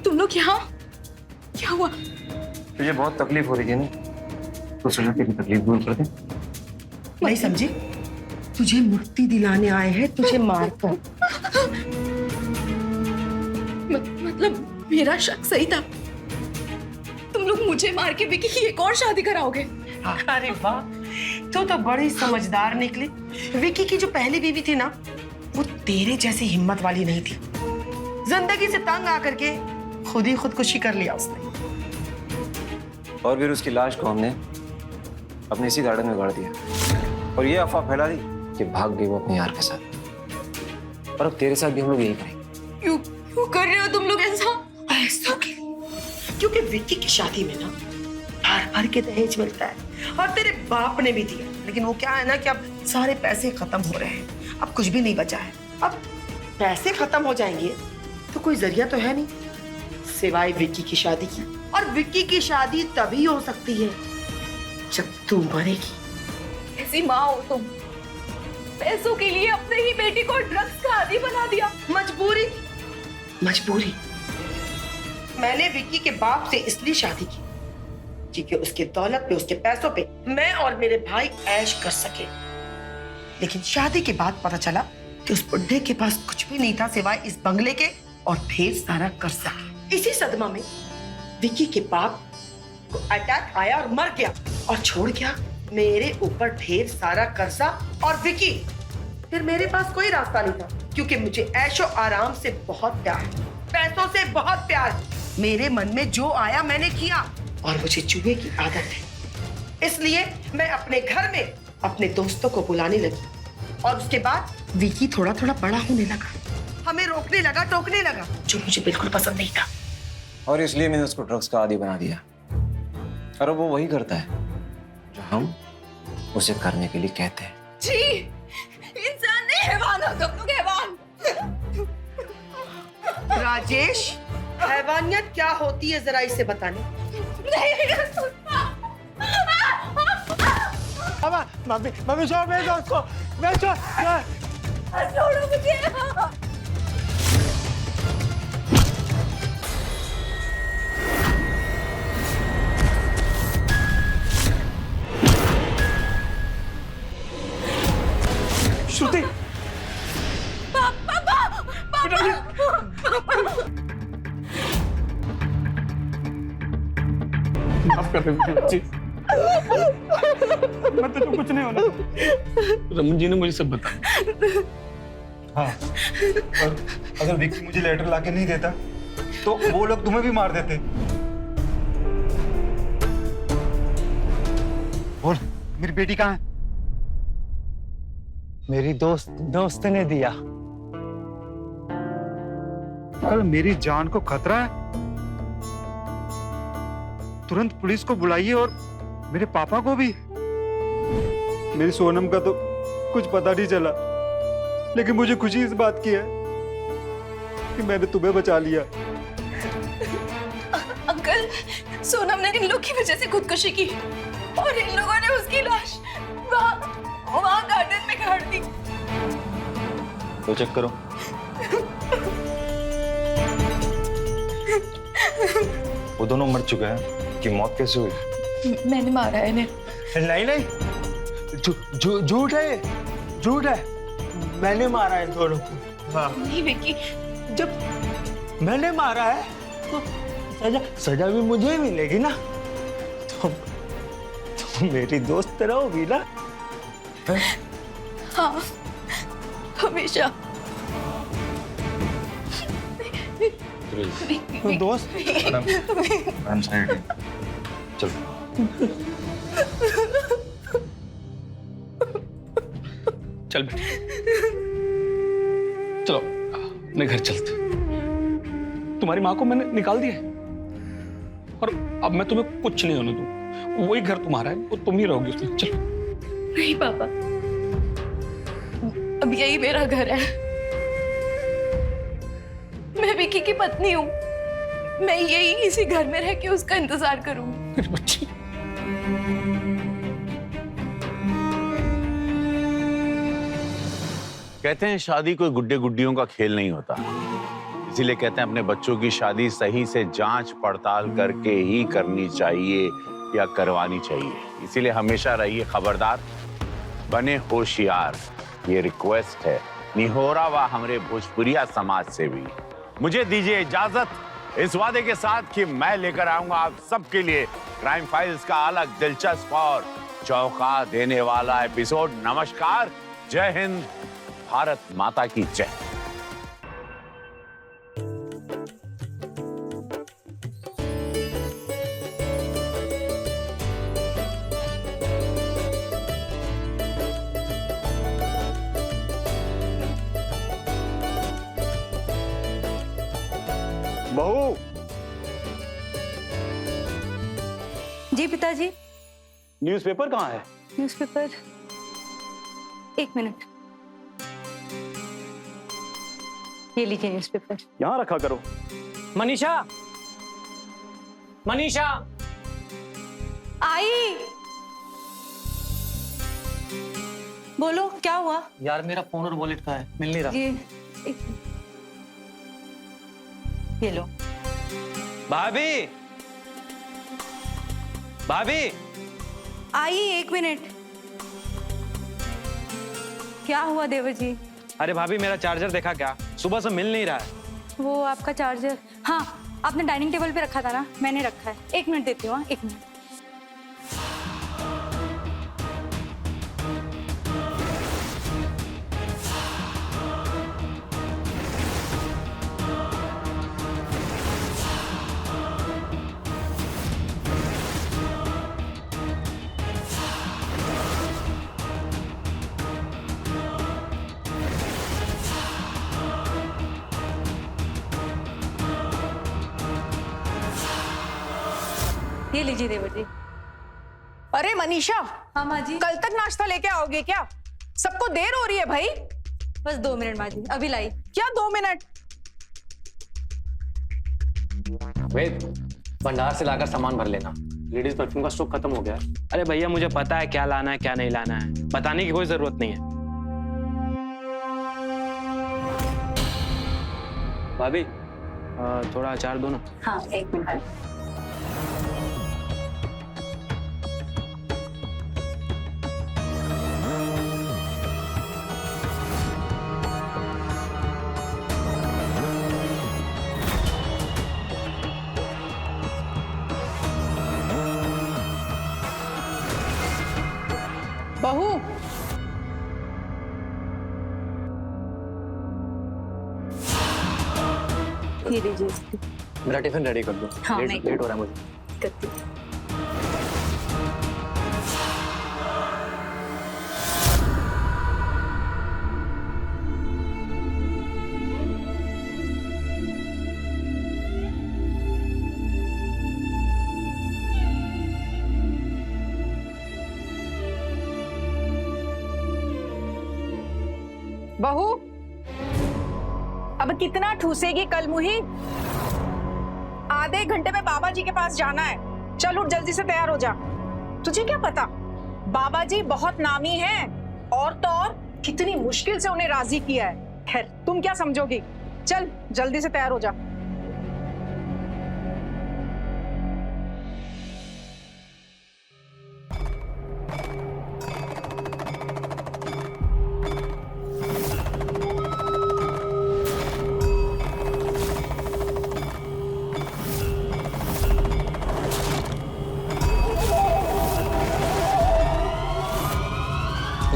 तुम लोग यहाँ? क्या हुआ? तुझे बहुत तकलीफ हो रही थी ना, तो सोचा तेरी तकलीफ दूर कर दे। नहीं समझी? तुझे मुक्ति दिलाने आए हैं, तुझे मारकर। मतलब मेरा शक सही था? तुम लोग मुझे मार के विक्की की एक और शादी कराओगे? अरे वाह, तो बड़ी समझदार निकली। विक्की की जो पहली बीवी थी ना, वो तेरे जैसी हिम्मत वाली नहीं थी। जिंदगी से तंग आकर के खुद ही खुदकुशी कर लिया उसने। और फिर उसकी लाश को हमने अपने इसी गार्डन में गाड़ दिया, और ये अफवाह फैला दी कि भाग गई वो अपने यार के साथ। और अब तेरे साथ भी हम लोग यही करेंगे। क्यों कर रहे हो तुम लोग ऐसा? क्योंकि विक्की की शादी में ना भर के दहेज मिलता है, और तेरे बाप ने भी दिया। लेकिन वो क्या है ना कि अब सारे पैसे खत्म हो रहे हैं, अब कुछ भी नहीं बचा है। अब पैसे खत्म हो जाएंगे तो कोई जरिया तो है नहीं सिवाय विक्की की शादी की। और विक्की की शादी तभी हो सकती है जब तू मरेगी। ऐसी माँ हो तुम, पैसों के लिए अपने ही बेटी को ड्रग्स का आदी बना दिया। मजबूरी। मैंने विक्की के बाप से इसलिए शादी की क्योंकि उसके दौलत पे, उसके पैसों पे मैं और मेरे भाई ऐश कर सके। लेकिन शादी के बाद पता चला कि उस बुड्ढे के पास कुछ भी नहीं था सिवाय इस बंगले के, और ढेर सारा कर्जा। इसी सदमा में विक्की के बाप को अटैक आया और मर गया, और छोड़ गया मेरे ऊपर ढेर सारा कर्जा और विक्की। फिर मेरे पास कोई रास्ता नहीं था, क्योंकि मुझे ऐशो आराम से बहुत प्यार है, पैसों से बहुत प्यार है। मेरे मन में जो आया मैंने किया, और मुझे जुए की आदत है। इसलिए मैं अपने घर में अपने दोस्तों को बुलाने लगी, और उसके बाद विक्की थोड़ा थोड़ा बड़ा होने लगा, हमें रोकने लगा, टोकने लगा, जो मुझे बिल्कुल पसंद नहीं था। और इसलिए मैंने उसको ड्रग्स का आदी बना दिया। और अब वो वही करता है जो हम उसे करने के लिए कहते हैं। जी, इंसान नहीं, हैवान हो तुम लोग, हैवान। राजेश, हैवानियत क्या होती है जरा इसे बताने। मम्मी मम्मी छोड़ मेरे दोस्त को, मैं छोड़। छोड़ो मुझे। श्रुति माफ कर दे मैं तो कुछ नहीं होना। रमन जी ने मुझे सब बताया। हाँ, और अगर विक्की मुझे लेटर लाके नहीं देता तो वो लोग तुम्हें भी मार देते। बोल, मेरी बेटी कहाँ है? मेरी दोस्त ने दिया। अगर मेरी जान को खतरा है तुरंत पुलिस को बुलाइए और मेरे पापा को भी। मेरी सोनम का तो कुछ पता नहीं चला, लेकिन मुझे खुशी इस बात की है कि मैंने तुम्हें बचा लिया। अंकल, सोनम ने इन लोग की वजह से खुदकुशी की और इन लोगों ने उसकी लाश वहाँ गार्डन में गाड़ दी। तो चेक करो। वो दोनों मर चुके हैं कि मौत कैसे हुई? मैंने मारा है इन्हें। नहीं, झूठ है, झूठ है। मैंने मारा है दोनों को। हाँ, नहीं विक्की, जब मैंने मारा है तो सजा भी मुझे ही मिलेगी ना। तो मेरी दोस्त रहोगी ना? हाँ, हमेशा। दोस्त मैडम साइड है। चलो। चल बेटी, चलो अपने घर चलते। तुम्हारी माँ को मैंने निकाल दिया है और अब मैं तुम्हें कुछ नहीं होने दूँ। वही घर तुम्हारा है, वो तुम ही रहोगी उसमें। चलो। नहीं पापा, अब यही मेरा घर है। मैं विक्की की पत्नी हूँ। मैं यही इसी घर में रह के उसका इंतजार करूंगी। मेरी बच्ची। कहते हैं शादी कोई गुड्डे गुड्डियों का खेल नहीं होता, इसीलिए कहते हैं अपने बच्चों की शादी सही से जांच पड़ताल करके ही करनी चाहिए या करवानी चाहिए। इसीलिए हमेशा रहिए खबरदार, बने होशियार। ये रिक्वेस्ट है निहोरा व हमरे भोजपुरिया समाज से भी। मुझे दीजिए इजाजत इस वादे के साथ कि मैं लेकर आऊंगा आप सबके लिए क्राइम फाइल्स का अलग दिलचस्प और चौंका देने वाला एपिसोड। नमस्कार, जय हिंद, भारत माता की जय। बहू, जी पिताजी। न्यूज़पेपर कहाँ है? न्यूज़पेपर, एक मिनट। ये लीजिए न्यूज़पेपर। यहाँ रखा करो। मनीषा, मनीषा। आई। बोलो क्या हुआ? यार मेरा फोन और वॉलेट कहाँ है? मिल नहीं रहा। ये लो। भाभी, भाभी। आई, एक मिनट। क्या हुआ देवर जी? अरे भाभी, मेरा चार्जर देखा क्या? सुबह से मिल नहीं रहा है। वो आपका चार्जर, हाँ आपने डाइनिंग टेबल पे रखा था ना, मैंने रखा है। एक मिनट देती हूँ। एक मिनट। ये लीजिए देवर जी। अरे मनीषा, हाँ माँ जी। कल तक नाश्ता लेके आओगे क्या? सबको देर हो रही है भाई। बस 2 मिनट माँ जी, अभी लाई। क्या 2 मिनट? वेद, भंडार से लाकर सामान भर लेना। लेडीज परफ्यूम का स्टॉक खत्म हो गया है। अरे भैया, मुझे पता है क्या लाना है क्या नहीं लाना है, बताने की कोई जरूरत नहीं है। भाभी, थोड़ा अचार दो ना। हाँ 1 मिनट। बहू, ये लीजिए इसकी। मेरा टिफिन रेडी कर दो। हाँ, लेट मैं- हो रहा है मुझे। करती हूँ। बहू, अब कितना ठूसेगी कल मुही? आधे घंटे में बाबा जी के पास जाना है। चल उठ, जल्दी से तैयार हो जा। तुझे क्या पता, बाबा जी बहुत नामी हैं, और तो और कितनी मुश्किल से उन्हें राजी किया है। खैर, तुम क्या समझोगी? चल जल्दी से तैयार हो जा।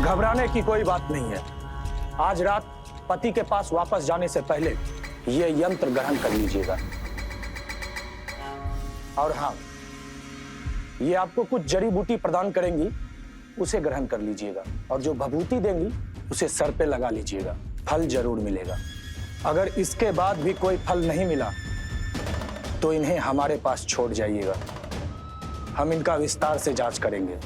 घबराने की कोई बात नहीं है। आज रात पति के पास वापस जाने से पहले ये यंत्र ग्रहण कर लीजिएगा। और हाँ, ये आपको कुछ जड़ी बूटी प्रदान करेंगी, उसे ग्रहण कर लीजिएगा। और जो भभूति देंगी उसे सर पे लगा लीजिएगा, फल जरूर मिलेगा। अगर इसके बाद भी कोई फल नहीं मिला तो इन्हें हमारे पास छोड़ जाइएगा, हम इनका विस्तार से जांच करेंगे।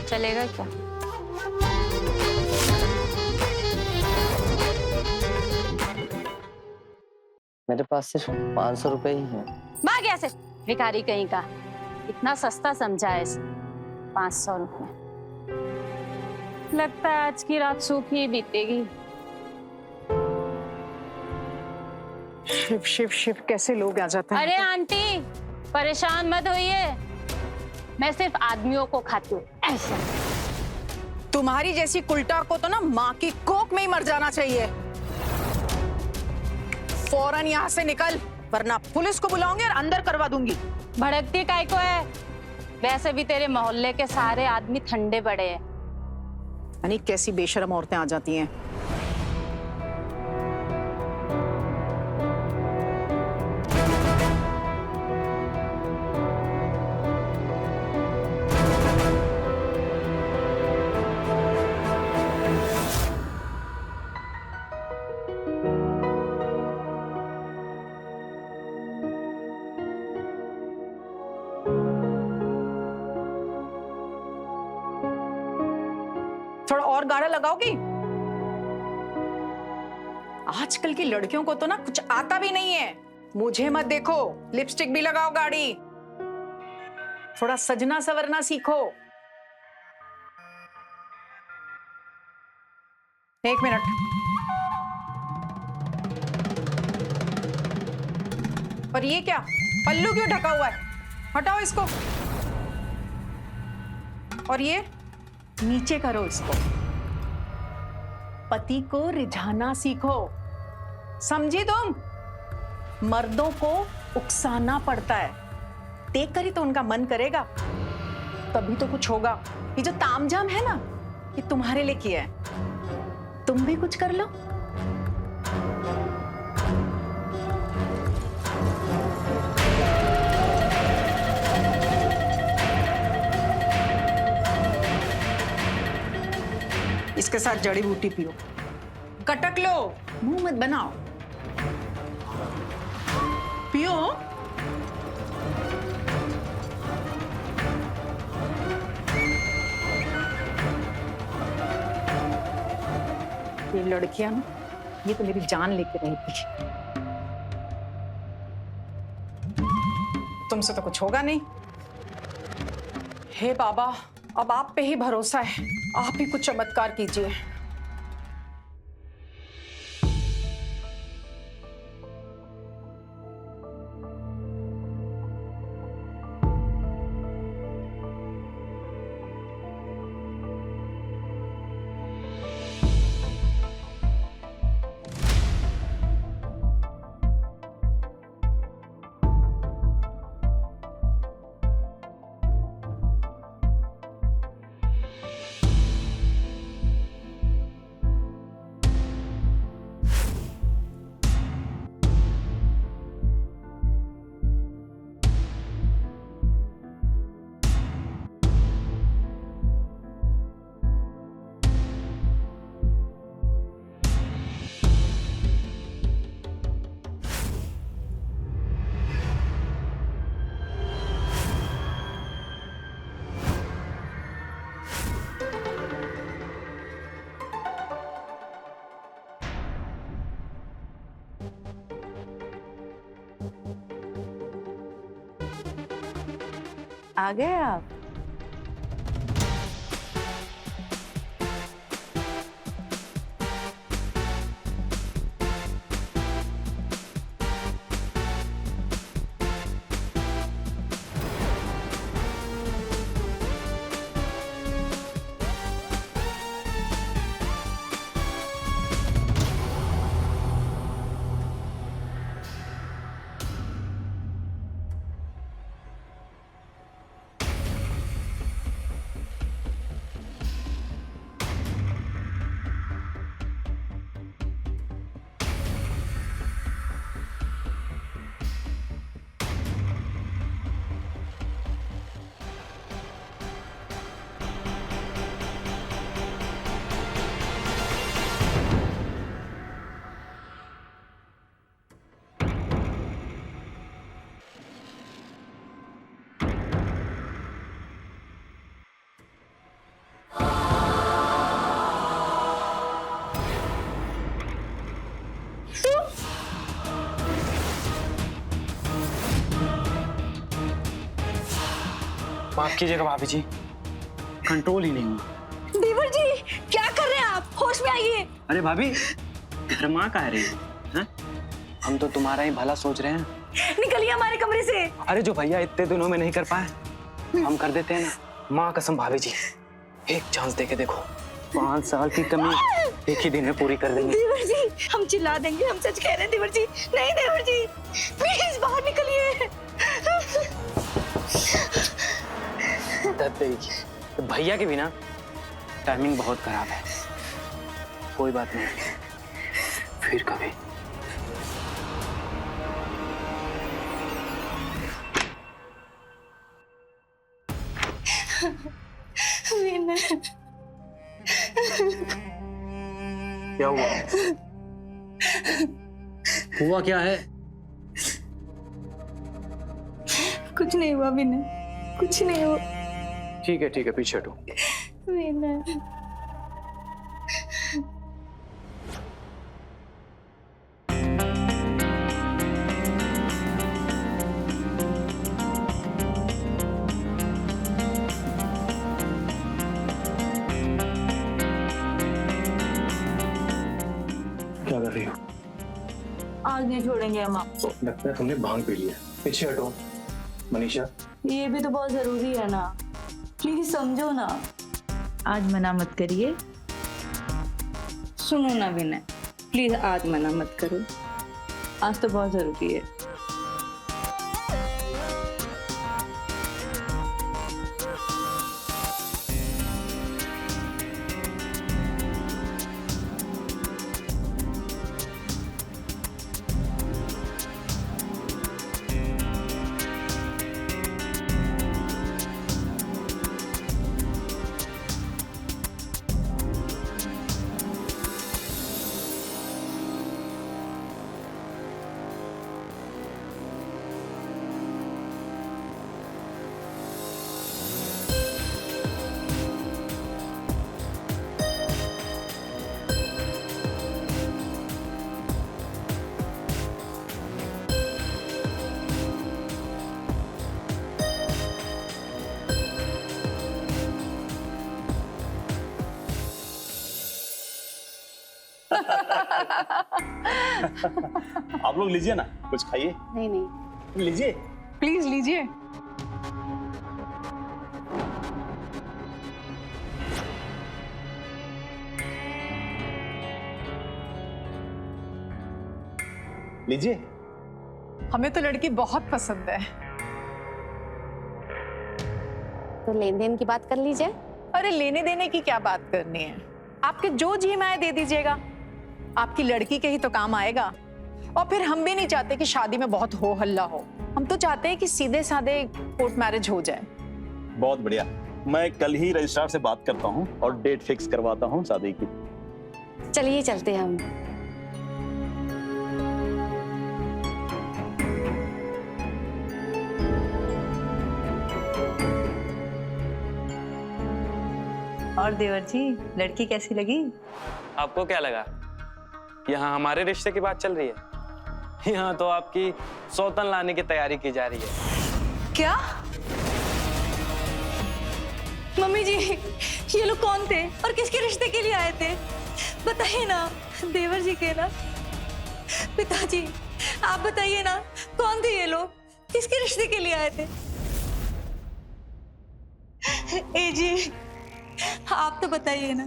चलेगा क्या? मेरे पास सिर्फ 500 रुपए ही हैं। भाग यहाँ से, भिखारी कहीं का। इतना सस्ता समझा है इसे, 500 रुपए। लगता है आज की रात सूखी ही बीतेगी। शिव शिव शिव, कैसे लोग आ जाते हैं। अरे आंटी, परेशान मत होइए, मैं सिर्फ आदमियों को खाती हूँ, ऐसे। तुम्हारी जैसी कुलटा को तो ना माँ की कोख में ही मर जाना चाहिए। फौरन यहाँ से निकल, वरना पुलिस को बुलाऊंगी और अंदर करवा दूंगी। भड़कती काय को है? वैसे भी तेरे मोहल्ले के सारे आदमी ठंडे बड़े हैं। यानी कैसी बेशरम औरतें आ जाती हैं। थोड़ा और गाढ़ा लगाओगी? आजकल की लड़कियों को तो ना कुछ आता भी नहीं है। मुझे मत देखो, लिपस्टिक भी लगाओ गाढ़ी। थोड़ा सजना सवरना सीखो। 1 मिनट। और ये क्या, पल्लू क्यों ढका हुआ है? हटाओ इसको। और ये नीचे करो इसको। पति को रिझाना सीखो, समझी तुम? मर्दों को उकसाना पड़ता है, देखकर ही तो उनका मन करेगा, तभी तो कुछ होगा। ये जो तामझाम है ना, ये तुम्हारे लिए किया है। तुम भी कुछ कर लो। इसके साथ जड़ी बूटी पियो, कटक लो, मुंह मत बनाओ, पियो। ये लड़कियां ना, ये तो मेरी जान लेके रहती है। तुमसे तो कुछ होगा नहीं। हे बाबा, अब आप पे ही भरोसा है, आप ही कुछ चमत्कार कीजिए। आ गए आप? माफ कीजिएगा भाभी जी, कंट्रोल ही नहीं हुआ। देवर जी, क्या कर रहे हैं आप? होश में आइए। अरे भाभी, घरमा कहाँ रही है? हैं? हम तो तुम्हारा ही भला सोच रहे हैं। निकलिए हमारे कमरे से। अरे जो भैया इतने दिनों में नहीं कर पाए, हम कर देते हैं ना। माँ कसम भाभी जी, एक चांस देके देखो, 5 साल की कमी एक ही दिन में पूरी कर देंगे। देवर जी, हम चिल्ला देंगे, हम सच कह रहे हैं देवर जी। नहीं देवर जी, प्लीज बाहर निकलिए। तो भैया की भी ना टाइमिंग बहुत खराब है। कोई बात नहीं, फिर कभी। क्या हुआ? हुआ क्या है? कुछ नहीं हुआ विनय, कुछ नहीं हुआ। ठीक है, पीछे हटो। विनय, क्या कर रही हो? आज नहीं छोड़ेंगे हम आपको। लगता है तुमने भांग पी लिया। पीछे हटो। मनीषा, ये भी तो बहुत जरूरी है ना, प्लीज समझो ना। आज मना मत करिए। सुनो ना विनय, प्लीज आज मना मत करो, आज तो बहुत जरूरी है। आप लोग लीजिए ना, कुछ खाइए। नहीं नहीं, लीजिए। प्लीज लीजिए। लीजिए। हमें तो लड़की बहुत पसंद है। तो लेन देन की बात कर लीजिए। अरे लेने देने की क्या बात करनी है, आपके जो जी में आए दे दीजिएगा, आपकी लड़की के ही तो काम आएगा। और फिर हम भी नहीं चाहते कि शादी में बहुत हो हल्ला हो, हम तो चाहते हैं कि सीधे साधे कोर्ट मैरिज हो जाए। बहुत बढ़िया, मैं कल ही रजिस्ट्रार से बात करता हूँ और डेट फिक्स करवाता हूँ शादी की। चलिए चलते हैं हम। और देवर जी, लड़की कैसी लगी? आपको क्या लगा यहाँ हमारे रिश्ते की बात चल रही है? यहाँ तो आपकी सौतन लाने की तैयारी की जा रही है। क्या? मम्मी जी, ये लोग कौन थे और किसके रिश्ते के लिए आए थे? बताइए ना। देवर जी के ना? पिताजी, आप बताइए ना, कौन थे ये लोग, किसके रिश्ते के लिए आए थे? ए जी, आप तो बताइए ना,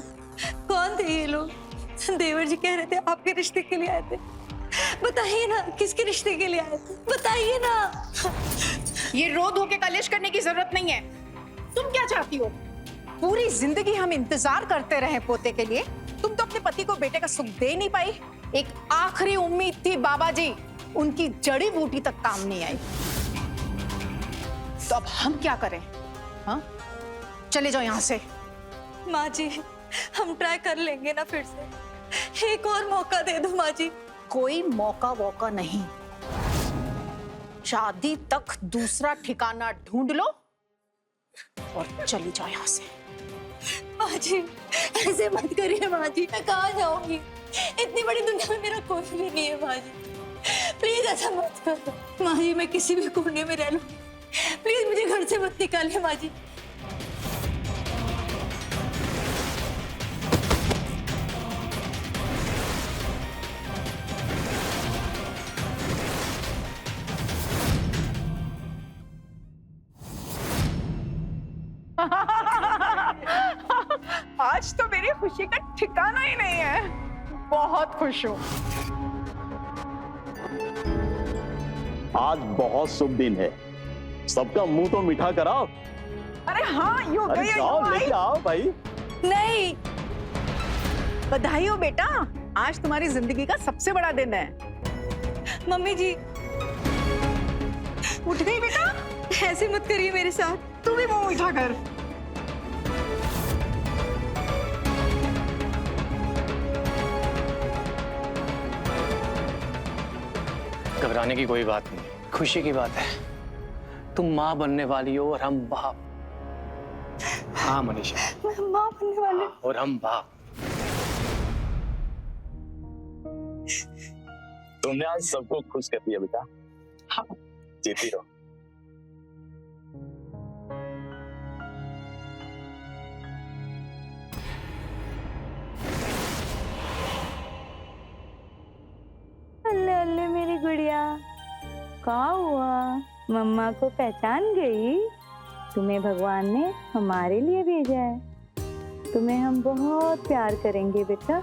कौन थे ये लोग? देवर जी कह रहे थे आपके रिश्ते के लिए आए थे। बताइए ना, किसके रिश्ते के लिए आए थे, बताइए ना। ये रो धो के कलेश करने की जरूरत नहीं है। तुम क्या चाहती हो? पूरी जिंदगी हम इंतजार करते रहे पोते के लिए, तुम तो अपने पति को बेटे का सुख दे नहीं पाई। एक आखिरी उम्मीद थी बाबा जी, उनकी जड़ी बूटी तक काम नहीं आई। तो अब हम क्या करें? हाँ, चले जाओ यहाँ से। माँ जी, हम ट्राई कर लेंगे ना फिर से, एक और मौका दे दो माँ जी। कोई मौका वौका नहीं, शादी तक दूसरा ठिकाना ढूंढ लो और चली जाओ यहाँ से। माँ जी, ऐसे मत करिए माँ जी, मैं कहाँ जाऊंगी? इतनी बड़ी दुनिया में मेरा कोई भी नहीं है माँ जी, प्लीज ऐसा मत करो। माँ जी, मैं किसी भी कोने में रह लूंगी, प्लीज मुझे घर से मत निकालिए माँ जी। आज तो मेरी खुशी का ठिकाना ही नहीं है। बहुत खुश हूँ। आज बहुत शुभ दिन है, सबका मुंह तो मीठा कराओ। अरे हाँ, यूं अरे गई जाओ, लेके आओ भाई। नहीं, बधाई हो बेटा, आज तुम्हारी जिंदगी का सबसे बड़ा दिन है। मम्मी जी, उठ गई बेटा? ऐसे मत करिए मेरे साथ। तू भी मुंह मीठा कर। घबराने की कोई बात नहीं, खुशी की बात है। तुम माँ बनने वाली हो और हम बाप। हाँ मनीषा, मैं माँ बनने वाली। और हम बाप। तुमने आज सबको खुश कर दिया बेटा। हाँ, जीती रहो। अल्ले अल्ले मेरी गुड़िया, क्या हुआ? मम्मा को पहचान गई? तुम्हें भगवान ने हमारे लिए भेजा है। तुम्हें हम बहुत प्यार करेंगे बेटा।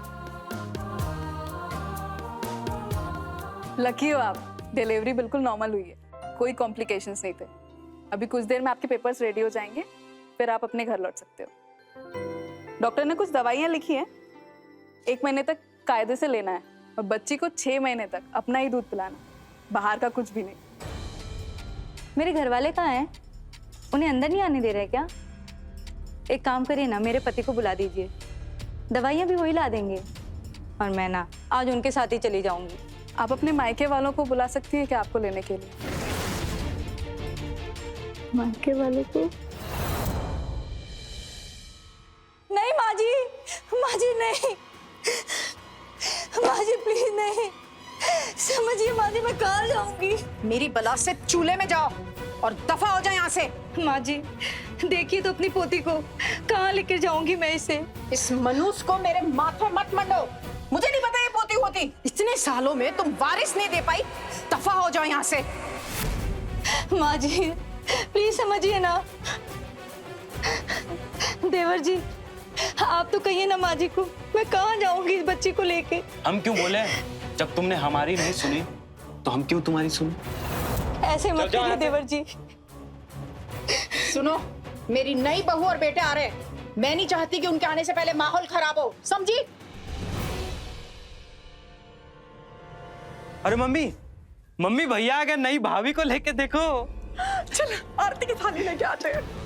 लकी हो आप, डिलीवरी बिल्कुल नॉर्मल हुई है, कोई कॉम्प्लिकेशंस नहीं थे। अभी कुछ देर में आपके पेपर्स रेडी हो जाएंगे, फिर आप अपने घर लौट सकते हो। डॉक्टर ने कुछ दवाइयाँ लिखी हैं, 1 महीने तक कायदे से लेना है और बच्ची को 6 महीने तक अपना ही दूध पिलाना, बाहर का कुछ भी नहीं। मेरे घर वाले कहाँ हैं? उन्हें अंदर नहीं आने दे रहे क्या? एक काम करिए ना, मेरे पति को बुला दीजिए, दवाइयाँ भी वही ला देंगे और मैं ना आज उनके साथ ही चली जाऊंगी। आप अपने मायके वालों को बुला सकती हैं क्या आपको लेने के लिए? मायके वालों को? नहीं माँ जी, माँ जी नहीं, माँ जी प्लीज नहीं, समझिए माँ जी, मैं कहाँ जाऊंगी? मेरी बला से चूल्हे में जाओ और दफा हो जाए यहाँ से। माँ जी, देखिए तो अपनी पोती को, कहाँ लेकर जाऊंगी मैं इसे? इस मनूस को मेरे माथे मत मंडो, मुझे नहीं पता ये पोती होती। इतने सालों में तुम वारिस नहीं दे पाई, दफा हो जाओ यहाँ से। माँ जी प्लीज समझिए ना। देवर जी आप तो कहिए ना माँ जी को, मैं कहाँ जाऊंगी इस बच्ची को लेके। हम क्यों बोले? जब तुमने हमारी नहीं सुनी तो हम क्यों तुम्हारी सुनी? ऐसे मत करिए देवर जी। सुनो, मेरी नई बहू और बेटे आ रहे हैं, मैं नहीं चाहती कि उनके आने से पहले माहौल खराब हो, समझी? अरे मम्मी, मम्मी भैया अगर नई भाभी को लेके देखो। चल आरती की थाली लेके आते हैं।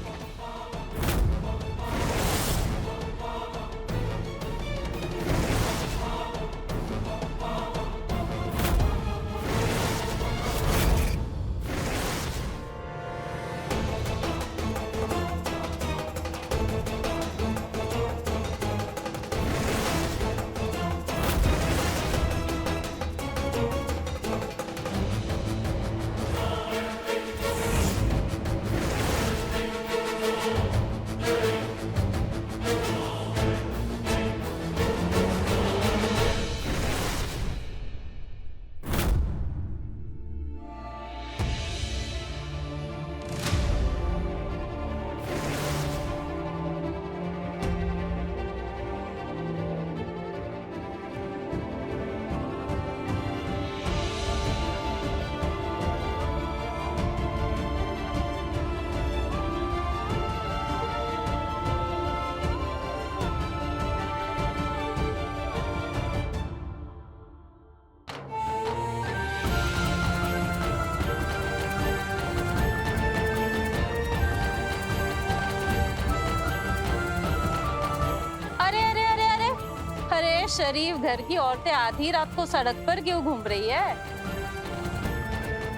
अरे शरीफ घर की औरतें आधी रात को सड़क पर क्यों घूम रही है?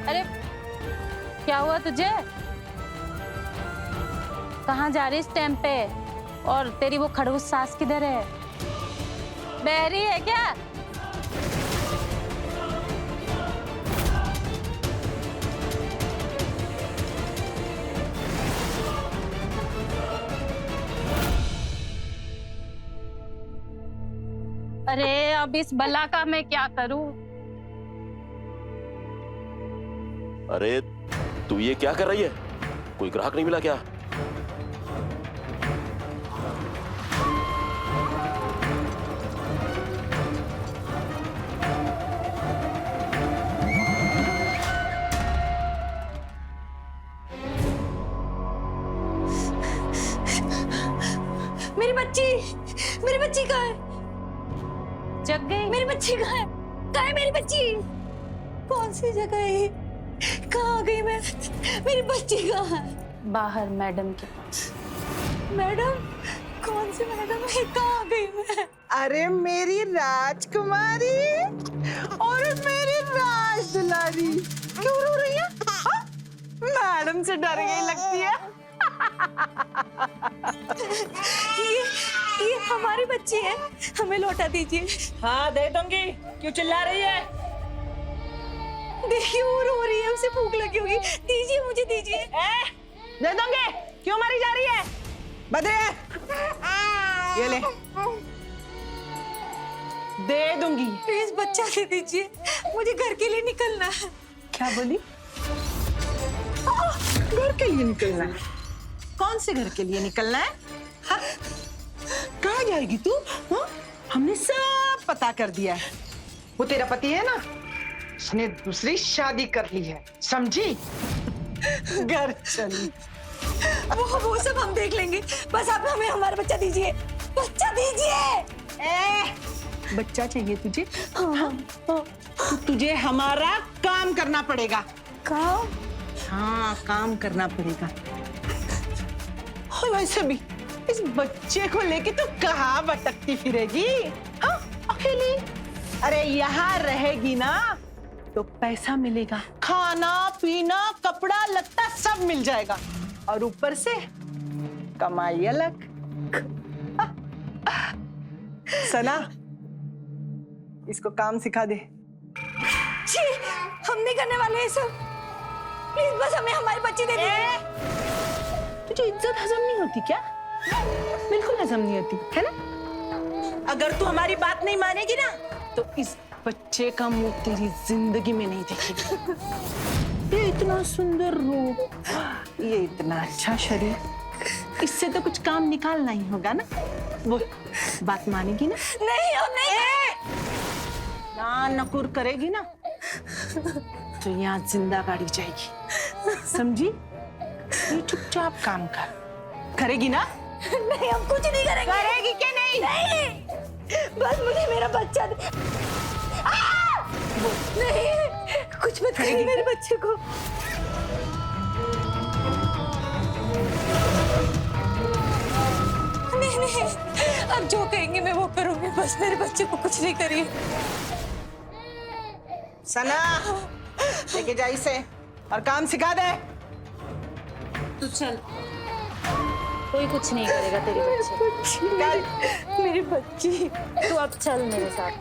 अरे क्या हुआ तुझे? कहाँ जा रही इस टाइम पे? और तेरी वो खड़ूस सास किधर है? बहरी है क्या? अरे अब इस बला का मैं क्या करूं? अरे तू ये क्या कर रही है? कोई ग्राहक नहीं मिला क्या? मेरी बच्ची कहाँ है? जग गई? मेरी बच्ची कहाँ है? कहाँ है मेरी बच्ची? कौन सी जगह है? कहाँ आ गई मैं? मेरी बच्ची कहाँ है? बाहर मैडम के पास। मैडम? कौन सी मैडम है? कहाँ आ गई मैं? अरे मेरी राजकुमारी और मेरी राज दुलारी, क्यों रो रही है? हाँ? मैडम से डर गई लगती है। ये हमारी बच्ची है, हमें लौटा दीजिए। हाँ दे दूंगी, क्यों चिल्ला रही है? देखिए वो रो रही है, उसे भूख लगी होगी, दीजिए मुझे दीजिए। दे दूंगी, क्यों मारी जा रही है? बदरे ये ले, दे दूंगी। प्लीज बच्चा दे दीजिए, मुझे घर के लिए निकलना है। क्या बोली? घर के लिए निकलना है? कौन से घर के लिए निकलना है? हाँ? कहाँ जाएगी तू? हाँ? हमने सब पता कर दिया है। वो तेरा पति है ना, उसने दूसरी शादी कर ली है, समझी? घर चली। वो सब हम देख लेंगे, बस आप हमें हमारा बच्चा दीजिए। बच्चा दीजिए। बच्चा चाहिए तुझे? हाँ। तो तुझे हमारा काम करना पड़ेगा। काम? हाँ काम करना पड़ेगा। और वैसे भी इस बच्चे को लेके तो कहाँ भटकती फिरेगी? हाँ अकेली? अरे यहाँ रहेगी ना तो पैसा मिलेगा, खाना पीना कपड़ा लत्ता सब मिल जाएगा, और ऊपर से कमाई अलग। सना इसको काम सिखा दे। जी हम नहीं करने वाले ये सब, प्लीज बस हमें हमारी बच्ची दे दीजिए। तुझे इज्जत हजम नहीं होती क्या? बिल्कुल हजम नहीं होती है ना? अगर तू हमारी बात नहीं मानेगी ना तो इस बच्चे का मुंह तेरी जिंदगी में नहीं देखेगी। ये इतना सुंदर रूप, ये इतना अच्छा शरीर, इससे तो कुछ काम निकालना ही होगा ना। वो बात मानेगी ना? नहीं हम नहीं। ना नकुर करेगी ना तो यहाँ जिंदा गाड़ी जाएगी, समझी? ये चुपचाप काम कर, करेगी ना? नहीं हम कुछ नहीं करेंगे। करेगी क्या नहीं? नहीं, बस मुझे मेरा बच्चा दे। नहीं, कुछ मत करिए मेरे बच्चे को। नहीं नहीं, आप जो कहेंगे मैं वो करूंगी, बस मेरे बच्चे को कुछ नहीं करिए। सना, लेके जा इसे और काम सिखा दे। तू चल, कोई कुछ नहीं करेगा तेरे बच्चे। मेरी बच्ची, तू अब चल मेरे साथ।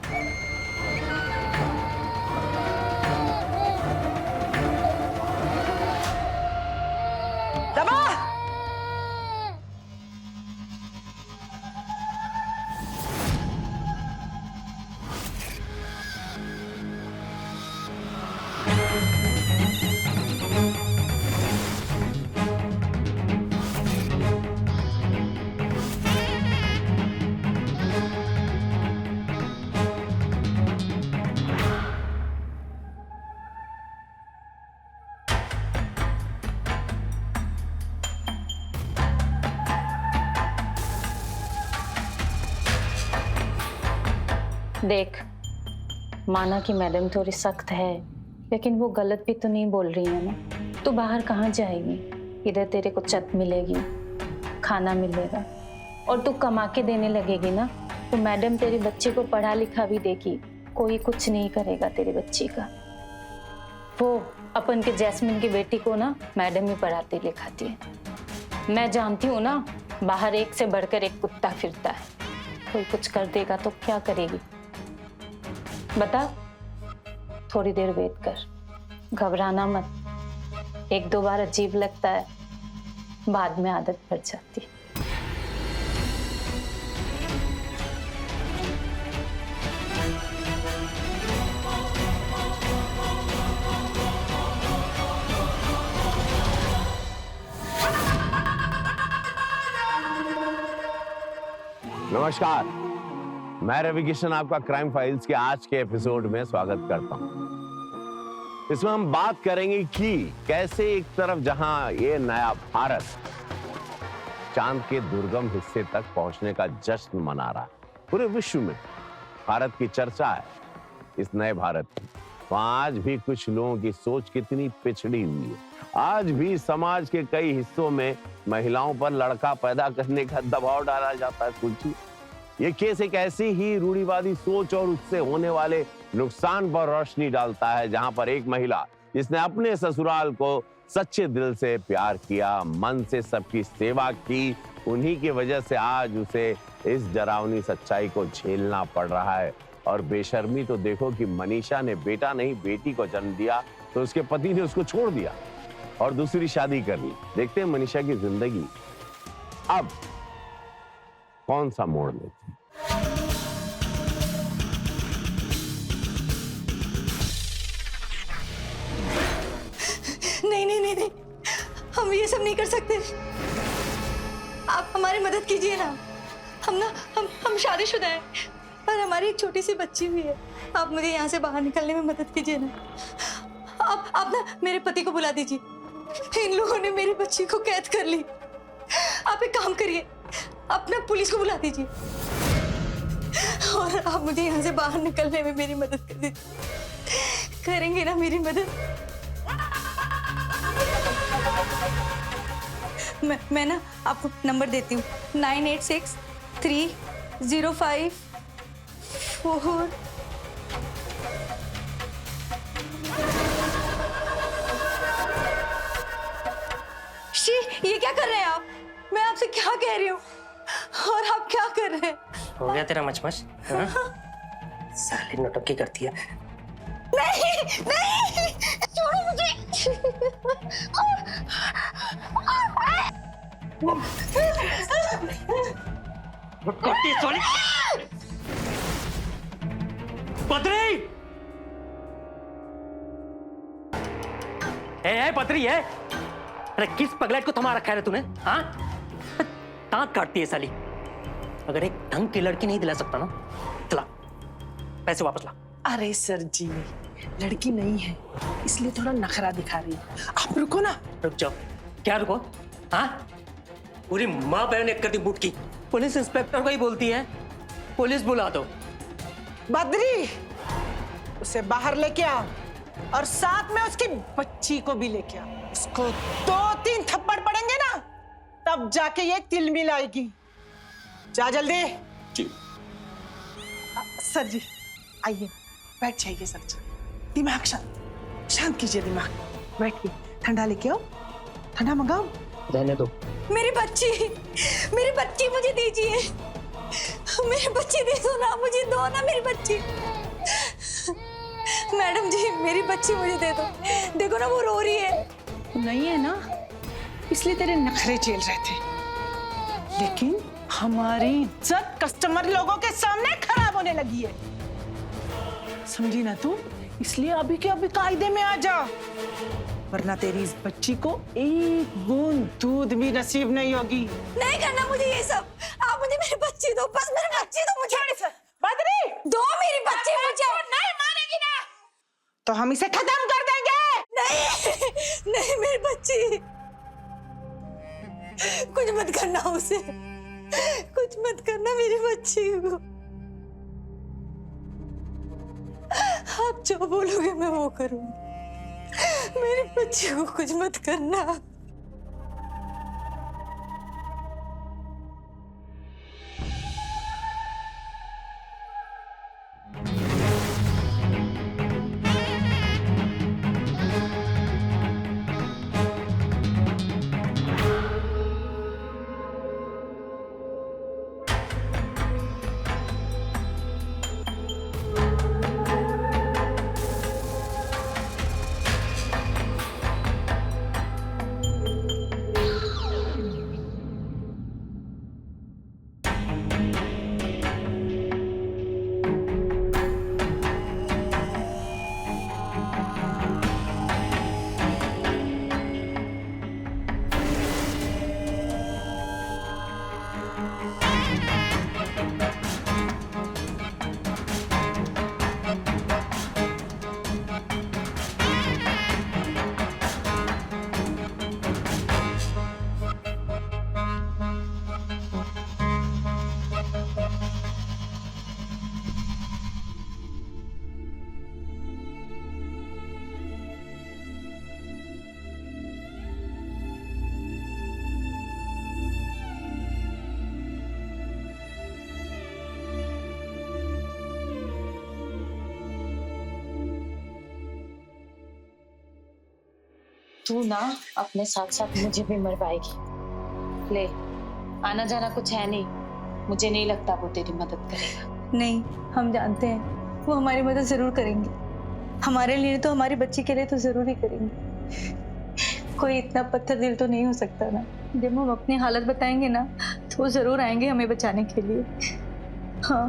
दबा। देख, माना कि मैडम थोड़ी सख्त है, लेकिन वो गलत भी तो नहीं बोल रही है ना। तू बाहर कहाँ जाएगी? इधर तेरे को छत मिलेगी, खाना मिलेगा, और तू कमा के देने लगेगी ना तो मैडम तेरे बच्चे को पढ़ा लिखा भी देगी। कोई कुछ नहीं करेगा तेरे बच्चे का। वो अपन के जैस्मिन की बेटी को ना मैडम ही पढ़ाती लिखाती है। मैं जानती हूँ ना, बाहर एक से बढ़कर एक कुत्ता फिरता है। कोई कुछ कर देगा तो क्या करेगी बता? थोड़ी देर वेट कर, घबराना मत। एक दो बार अजीब लगता है, बाद में आदत पड़ जाती है। नमस्कार, मैं रवि किशन आपका क्राइम फाइल्स के आज के एपिसोड में स्वागत करता हूं। इसमें हम बात करेंगे कि कैसे एक तरफ जहां ये नया भारत चांद के दुर्गम हिस्से तक पहुंचने का जश्न मना रहा है, पूरे विश्व में भारत की चर्चा है इस नए भारत की, वहां आज भी कुछ लोगों की सोच कितनी पिछड़ी हुई है। आज भी समाज के कई हिस्सों में महिलाओं पर लड़का पैदा करने का दबाव डाला जाता है। सोचिए, ये केस एक ऐसी ही रूढ़िवादी सोच और उससे होने वाले नुकसान पर रोशनी डालता है, जहां पर एक महिला जिसने अपने ससुराल को सच्चे दिल से प्यार किया, मन से सबकी सेवा की, उन्हीं की वजह से आज उसे इस डरावनी सच्चाई को झेलना पड़ रहा है। और बेशर्मी तो देखो कि मनीषा ने बेटा नहीं बेटी को जन्म दिया तो उसके पति ने उसको छोड़ दिया और दूसरी शादी कर ली। देखते हैं मनीषा की जिंदगी अब कौन सा मोड़ लेती है। नहीं नहीं नहीं नहीं, हम ये सब नहीं कर सकते। आप हमारी मदद कीजिए ना। हम शादीशुदा हैं और हमारी एक छोटी सी बच्ची भी है। आप मुझे यहाँ से बाहर निकलने में मदद कीजिए ना। आप ना मेरे पति को बुला दीजिए। इन लोगों ने मेरी बच्ची को कैद कर ली। आप एक काम करिए, अपना पुलिस को बुला दीजिए और आप मुझे यहाँ से बाहर निकलने में मेरी मदद कर दीजिए। करेंगे ना मेरी मदद? मैं ना आपको नंबर देती हूँ, 986305 4। ये क्या कर रहे हैं आप? मैं आपसे क्या कह रही हूँ और आप क्या कर रहे हैं? हो गया तेरा मचमच? साली नौटंकी करती है। नहीं नहीं, छोड़ो मुझे। बदरी ए पतरी है। अरे किस पगलेट को थमा रखा है रे तूने? हाँ, दांत काटती है साली। अगर एक ढंग की लड़की नहीं दिला सकता ना, चला पैसे वापस ला। अरे सर जी, लड़की नहीं है इसलिए थोड़ा नखरा दिखा रही है। आप रुको ना। रुक जाओ। क्या रुको? हाँ, पूरी माँ बहन एक कर दी बूट की। पुलिस इंस्पेक्टर को ही बोलती है पुलिस बुला दो। बद्री, उसे बाहर लेके आओ और साथ में उसकी बच्ची को भी लेके आओ। उसको 2-3 थप्पड़ पड़ेंगे ना, तब जाके ये तिलमिल आएगी। जा जल्दी। जी। सर जी आइए, बैठ जाइए सर जी। दिमाग शांत, शांत कीजिए दिमाग। बैठिए, ठंडा लेके आओ, ठंडा मंगाओ। रहने दो। मेरी बच्ची मुझे दीजिए। मेरी बच्ची दे दो ना, मुझे दो ना मेरी बच्ची। मैडम जी, मेरी बच्ची मुझे दे दो। देखो ना वो रो रही है। नहीं है ना, इसलिए तेरे नखरे झेल रहे थे, लेकिन हमारी इज्जत कस्टमर लोगों के सामने खराब होने लगी है, समझी ना तू? इसलिए अभी के अभी कायदे में आ जा, वरना तेरी इस बच्ची को एक बूंद दूध भी नसीब नहीं होगी। नहीं करना मुझे ये सब। आप मुझे मेरी बच्ची दो, बस मेरी बच्ची दो मुझे। बद्री, दो मेरी बच्ची मुझे। नहीं मानेगी ना तो हम इसे खत्म कर देंगे। नहीं नहीं, मेरी बच्ची। कुछ मत करना उसे, कुछ मत करना मेरी बच्ची को। आप जो बोलोगे मैं वो करूंगी। मेरी बच्ची को कुछ मत करना। तू ना अपने साथ साथ मुझे भी मरवाएगी। ले, आना जाना कुछ है नहीं, मुझे नहीं लगता वो तेरी मदद करेगा। नहीं, हम जानते हैं वो हमारी मदद जरूर करेंगे। हमारे लिए तो, हमारी बच्ची के लिए तो जरूर ही करेंगे। कोई इतना पत्थर दिल तो नहीं हो सकता ना। जब हम अपनी हालत बताएंगे ना तो वो जरूर आएंगे हमें बचाने के लिए। हाँ,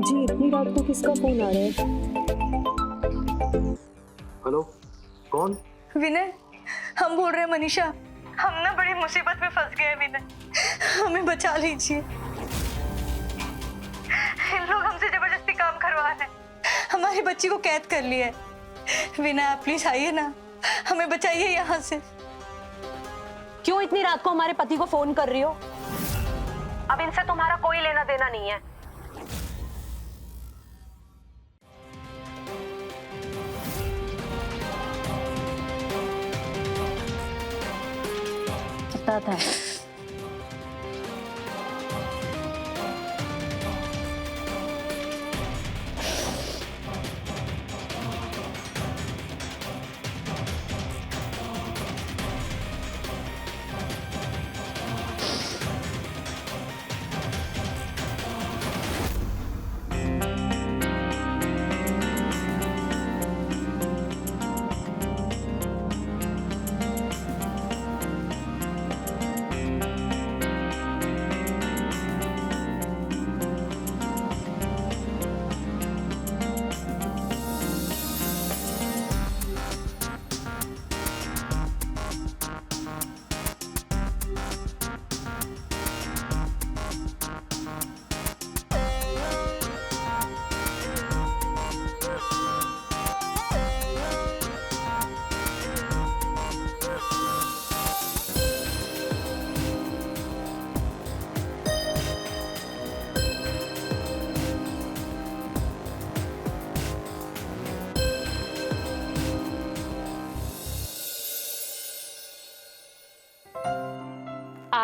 जी इतनी रात को किसका फोन आ रहा है? हेलो, कौन? विनय, हम बोल रहे हैं मनीषा। हम ना बड़ी मुसीबत में फंस गए हैं विनय, हमें बचा लीजिए। इन लोग हमसे जबरदस्ती काम करवा रहे हैं, हमारी बच्ची को कैद कर लिया है। विनय आप प्लीज आइए ना, हमें बचाइए यहाँ से। क्यों इतनी रात को हमारे पति को फोन कर रही हो? अब इनसे तुम्हारा कोई लेना देना नहीं है। पता था।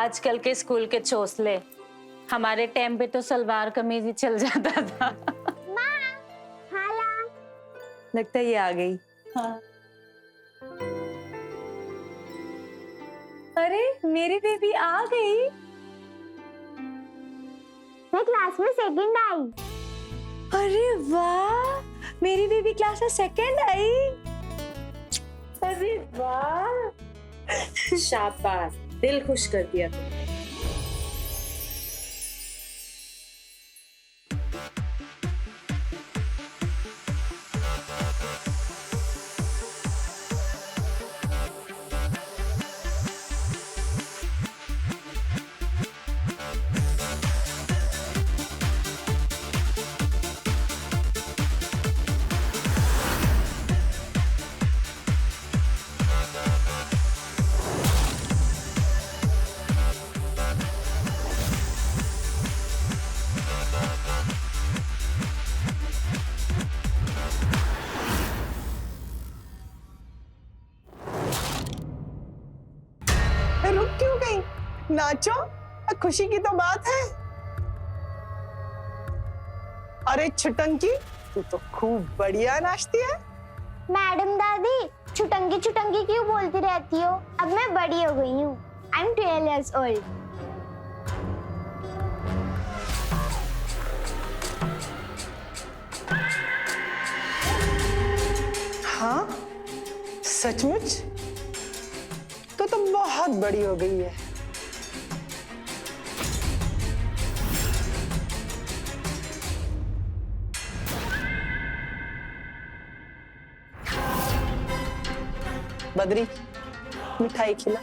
आजकल के स्कूल के चोसले, हमारे टाइम पे तो सलवार कमीज ही चल जाता था। लगता है ये आ गई। हाँ। अरे मेरी बेबी आ गई। मैं क्लास में सेकंड आई। अरे वाह, मेरी बेबी क्लास में सेकंड आई। अरे वाह, शाबाश, दिल खुश कर दिया तुमने। रुक क्यों गई? नाचो, खुशी की तो बात है। अरे छुटंकी, तू तो खूब बढ़िया नाचती है। मैडम दादी, छुटंकी छुटंकी क्यों बोलती रहती हो? अब मैं बड़ी हो गई हूँ। I am 12 years old. हाँ, सचमुच? तो बहुत बड़ी हो गई है। बद्री, मिठाई खिला।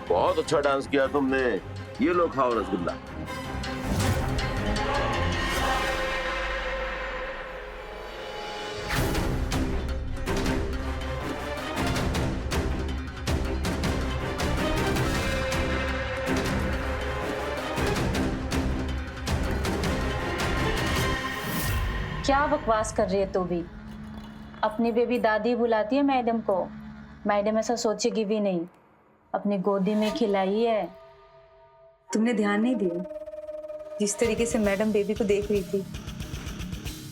बहुत अच्छा डांस किया तुमने। ये लो खाओ रसगुल्ला। क्या बकवास कर रही है तू भी? अपनी बेबी दादी बुलाती है मैडम को। मैडम ऐसा सोचेगी भी नहीं, अपनी गोदी में खिलाई है। तुमने ध्यान नहीं दिया जिस तरीके से मैडम बेबी को देख रही थी?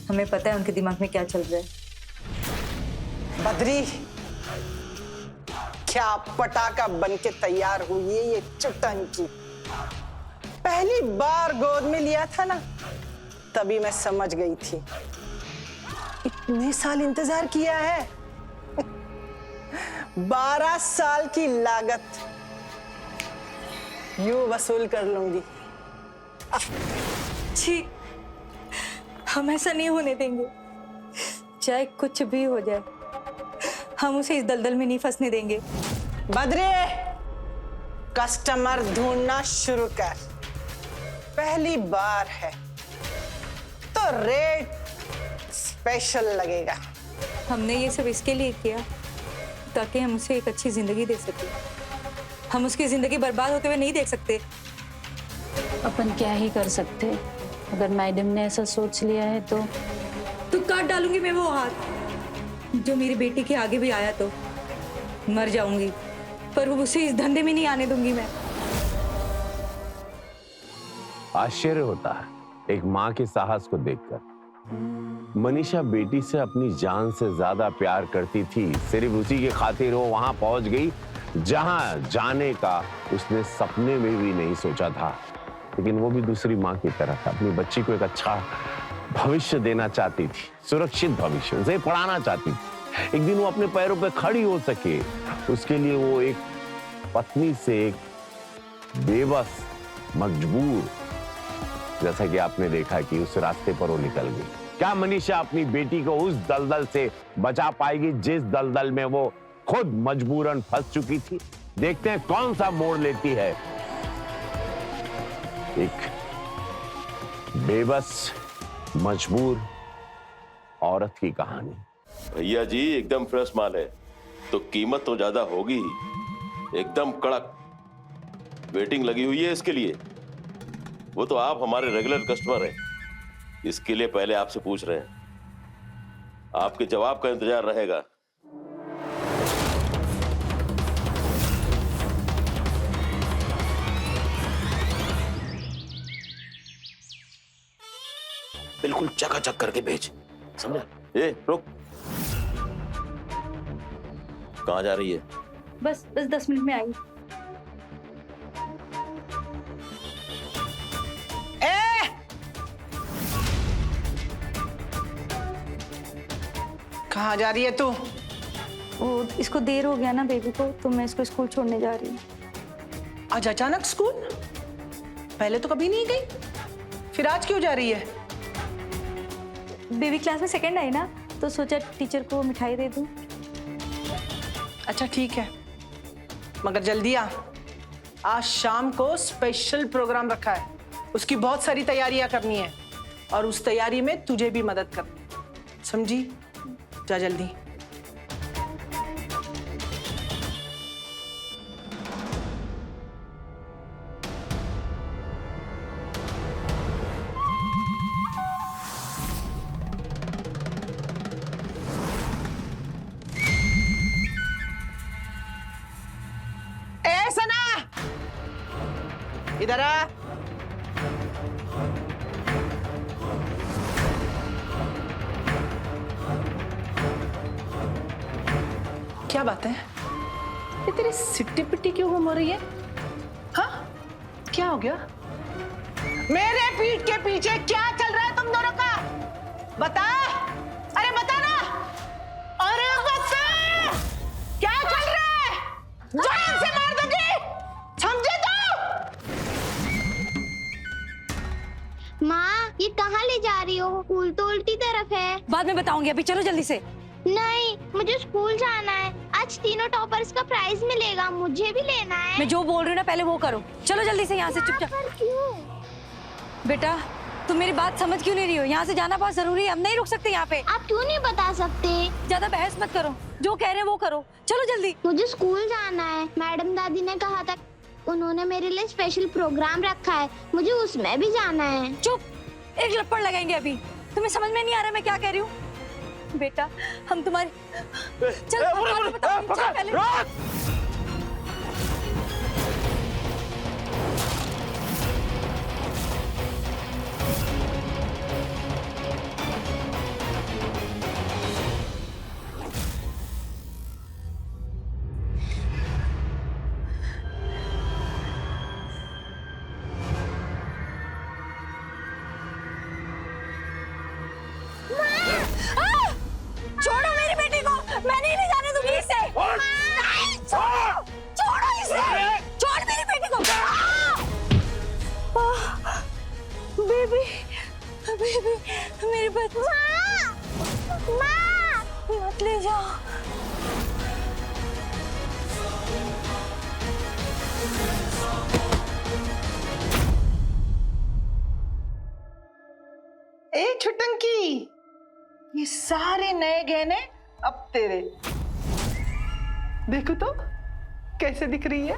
हमें पता है उनके दिमाग में क्या चल रहा है। बद्री, क्या पटाखा बन के तैयार हुई है ये चुटंकी। पहली बार गोद में लिया था ना, तभी मैं समझ गई थी। इतने साल इंतजार किया है। 12 साल की लागत यूं वसूल कर लूंगी। छी, हम ऐसा नहीं होने देंगे। चाहे कुछ भी हो जाए, हम उसे इस दलदल में नहीं फंसने देंगे। बद्रे, कस्टमर ढूंढना शुरू कर। पहली बार है तो रेट स्पेशल लगेगा। हमने ये सब इसके लिए किया ताकि हम उसे एक अच्छी जिंदगी दे सके। हम उसकी जिंदगी बर्बाद होते हुए नहीं देख सकते। अपन क्या ही कर सकते? अगर मैडम ने ऐसा सोच लिया है तो काट डालूंगी मैं वो हाथ जो मेरी बेटी के आगे भी आया तो मर जाऊंगी, पर वो उसे इस धंधे में नहीं आने दूंगी मैं। आश्चर्य होता है एक माँ के साहस को देखकर। मनीषा बेटी से अपनी जान से ज्यादा प्यार करती थी। सिर्फ उसी के खातिर वो वहां पहुंच गई जहां जाने का उसने सपने में भी नहीं सोचा था। लेकिन वो भी दूसरी माँ की तरह था। अपनी बच्ची को एक अच्छा भविष्य देना चाहती थी, सुरक्षित भविष्य, उसे पढ़ाना चाहती थी। एक दिन वो अपने पैरों पे खड़ी हो सके, उसके लिए वो एक पत्नी से एक बेबस, मजबूर, जैसा कि आपने देखा कि उस रास्ते पर वो निकल गई। क्या मनीषा अपनी बेटी को उस दलदल से बचा पाएगी जिस दलदल में वो खुद मजबूरन फंस चुकी थी? देखते हैं कौन सा मोड़ लेती है एक बेबस, मजबूर औरत की कहानी। भैया जी एकदम फ्रेश माल है तो कीमत तो ज्यादा होगी ही। एकदम कड़क वेटिंग लगी हुई है इसके लिए। वो तो आप हमारे रेगुलर कस्टमर हैं, इसके लिए पहले आपसे पूछ रहे हैं। आपके जवाब का इंतजार रहेगा। बिल्कुल चकाचक करके भेज, समझा? ए रुक, कहाँ जा रही है? बस 10 मिनट में आई। कहाँ जा रही है तू? वो इसको देर हो गया ना बेबी को, तो मैं इसको स्कूल छोड़ने जा रही हूँ। आज अचानक स्कूल? पहले तो कभी नहीं गई, फिर आज क्यों जा रही है? बेबी क्लास में सेकंड आई ना, तो सोचा टीचर को मिठाई दे दूँ। अच्छा ठीक है, मगर जल्दी आ। आज शाम को स्पेशल प्रोग्राम रखा है, उसकी बहुत सारी तैयारियां करनी है और उस तैयारी में तुझे भी मदद करनी है, समझी? जा जल्दी। ए सना, इधर आ। क्या बात है? ये तेरी सिट्टी पिट्टी क्यों घूम रही है? हाँ, क्या हो गया? मेरे पीठ के पीछे क्या चल रहा है तुम दोनों का? बता, अरे बता ना, अरे बता, क्या चल रहा है? जान से मार दूंगी, समझे तू? माँ, ये कहाँ ले जा रही हो? स्कूल तो उल्टी तरफ है। बाद में बताऊंगी, अभी चलो जल्दी से। नहीं, मुझे स्कूल जाना है। आज तीनों टॉपर्स का प्राइज मिलेगा, मुझे भी लेना है। मैं जो बोल रही हूँ ना, पहले वो करो। चलो जल्दी से यहाँ से, चुपचाप। क्यों? बेटा, तुम मेरी बात समझ क्यों नहीं रही हो? यहाँ से जाना बहुत जरूरी है, हम नहीं रुक सकते यहाँ पे। आप क्यों नहीं बता सकते? ज्यादा बहस मत करो, जो कह रहे हैं वो करो। चलो जल्दी। मुझे स्कूल जाना है। मैडम दादी ने कहा था, उन्होंने मेरे लिए स्पेशल प्रोग्राम रखा है, मुझे उसमें भी जाना है। चुप, एक लपड़ लगाएंगे अभी। तुम्हें समझ में नहीं आ रहा मैं क्या कह रही हूँ? बेटा, हम तुम्हारी चल पहले। छोड़ो मेरी बेटी को, मैं नहीं ले जाने दूंगी इसे। छोड़ो इसे, छोड़ मेरी बेटी को। बेबी, बेबी, मेरी बच्ची। माँ, मत ले जाओ। ए छुटंकी, ये सारे नए गहने अब तेरे। देखो तो कैसे दिख रही है?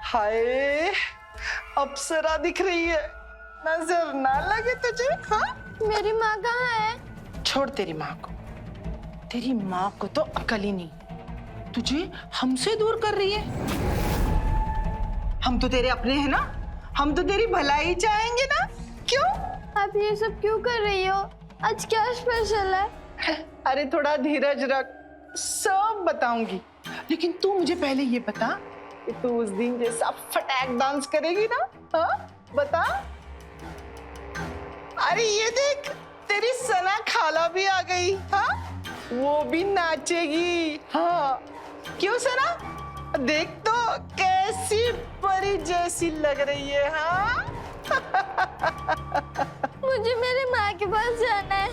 हाय, अप्सरा दिख रही है, नजर ना लगे तुझे? हाँ, मेरी माँ कहाँ है? छोड़ तेरी माँ को, तेरी माँ को तो अकल ही नहीं, तुझे हमसे दूर कर रही है। हम तो तेरे अपने हैं ना, हम तो तेरी भलाई चाहेंगे ना, क्यों? आप ये सब क्यों कर रही हो? आज क्या स्पेशल है? अरे थोड़ा धीरज रख, सब बताऊंगी, लेकिन तू मुझे पहले ये बता कि तू उस दिन जैसा फटाक डांस करेगी ना? हाँ, बता। अरे ये देख, तेरी सना खाला भी आ गई। हाँ, वो भी नाचेगी। हाँ, क्यों सना? देख तो कैसी परी जैसी लग रही है। हाँ मुझे मेरे माँ के पास जाना है।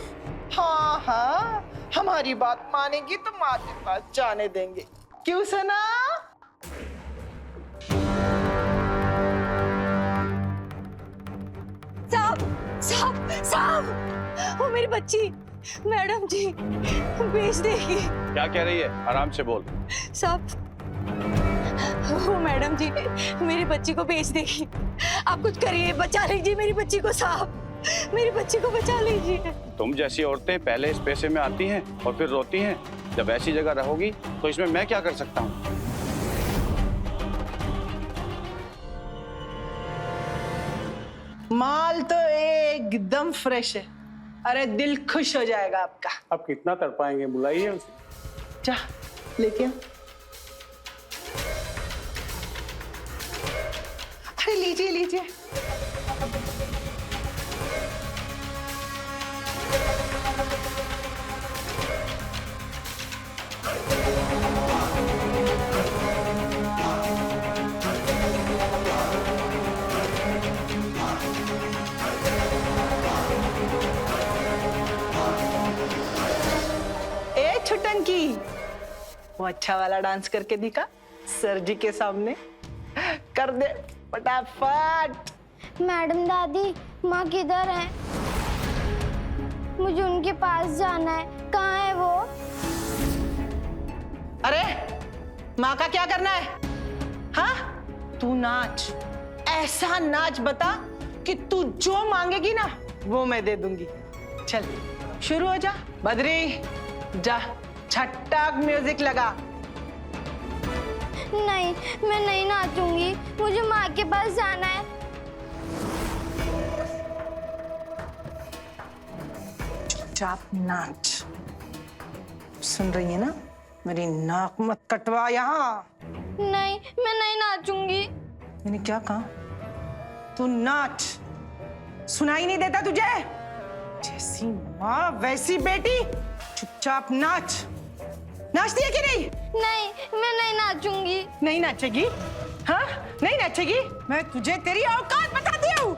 हाँ हाँ, हमारी बात मानेगी तो माँ के पास जाने देंगे। क्यों सना? साहब, साहब, साहब, वो मेरी बच्ची मैडम जी बेच देगी। क्या कह रही है? आराम से बोल। साहब, वो मैडम जी मेरी बच्ची को बेच देगी। आप कुछ करिए, बचा लीजिए मेरी बच्ची को। साहब, मेरी बच्ची को बचा लीजिए। तुम जैसी औरतें पहले इस पैसे में आती हैं और फिर रोती हैं। जब ऐसी जगह रहोगी तो इसमें मैं क्या कर सकता हूँ? माल तो एकदम फ्रेश है। अरे दिल खुश हो जाएगा आपका। आप कितना तड़पाएंगे, बुलाइए उसे। जा लेके आ। अरे लीजिए लीजिए। छुटन की वो अच्छा वाला डांस करके दिखा सर जी के सामने। कर दे फटाफट। मैडम दादी, माँ किधर है? मुझे उनके पास जाना है। कहाँ है वो? अरे माँ का क्या करना है? हाँ, तू नाच, ऐसा नाच बता कि तू जो मांगेगी ना वो मैं दे दूंगी। चल शुरू हो जा। बद्री जा, छट्टाक म्यूजिक लगा। नहीं, मैं नहीं नाचूंगी। मुझे माँ के पास जाना है। चुपचाप नाच। सुन रही है ना? मेरी नाक मत कटवा यहाँ। नहीं, मैं नहीं नाचूंगी। मैंने क्या कहा? तू नाच। सुनाई नहीं देता तुझे? जैसी माँ वैसी बेटी। चुपचाप नाच। नाचती है कि नहीं? नहीं, मैं नहीं नाचूंगी। नहीं नाचेगी? हाँ, नहीं नाचेगी? मैं तुझे तेरी औकात बताती हूँ।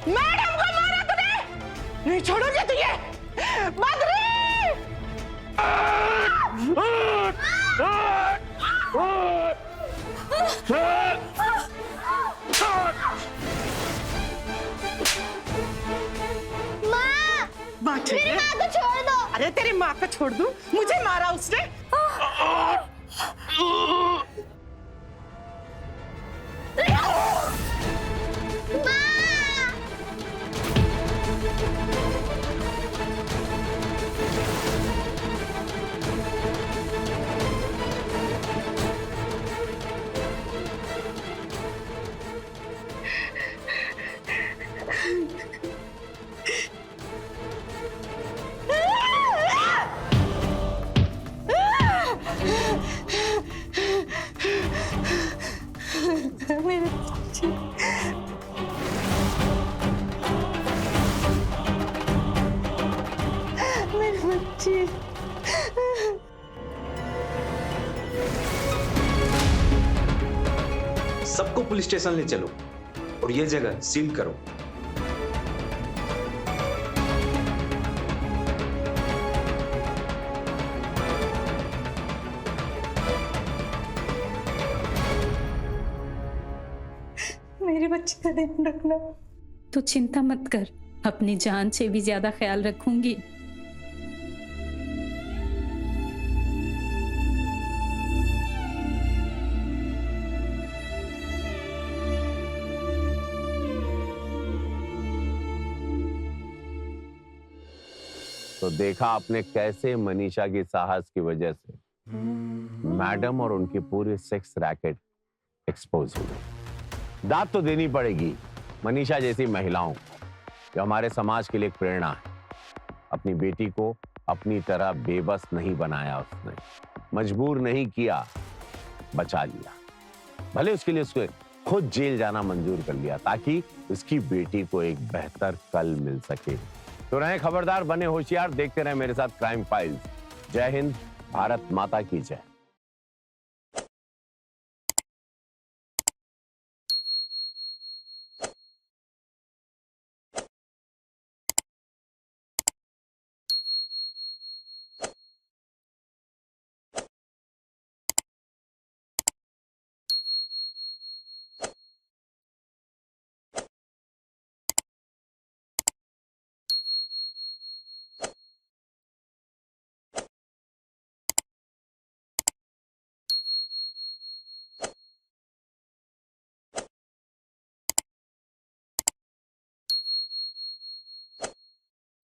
मैडम को मारा तूने? नहीं छोड़ोगे तुझे। बद्री! मेरी माँ को छोड़ दो। अरे तेरी माँ को छोड़ दूं? मुझे मारा उसने। मेरे बच्चे। मेरे बच्चे। सबको पुलिस स्टेशन ले चलो और ये जगह सील करो। मेरे बच्चे का ध्यान रखना। तो चिंता मत कर, अपनी जान से भी ज्यादा ख्याल रखूंगी। तो देखा आपने कैसे मनीषा की साहस की वजह से मैडम और उनकी पूरी सेक्स रैकेट एक्सपोज हुई। दाद तो देनी पड़ेगी मनीषा जैसी महिलाओं को, जो हमारे समाज के लिए एक प्रेरणा है। अपनी बेटी को अपनी तरह बेबस नहीं बनाया उसने, मजबूर नहीं किया, बचा लिया। भले उसके लिए उसको खुद जेल जाना मंजूर कर लिया ताकि उसकी बेटी को एक बेहतर कल मिल सके। तो रहे खबरदार, बने होशियार, देखते रहे मेरे साथ क्राइम फाइल्स। जय हिंद, भारत माता की जय।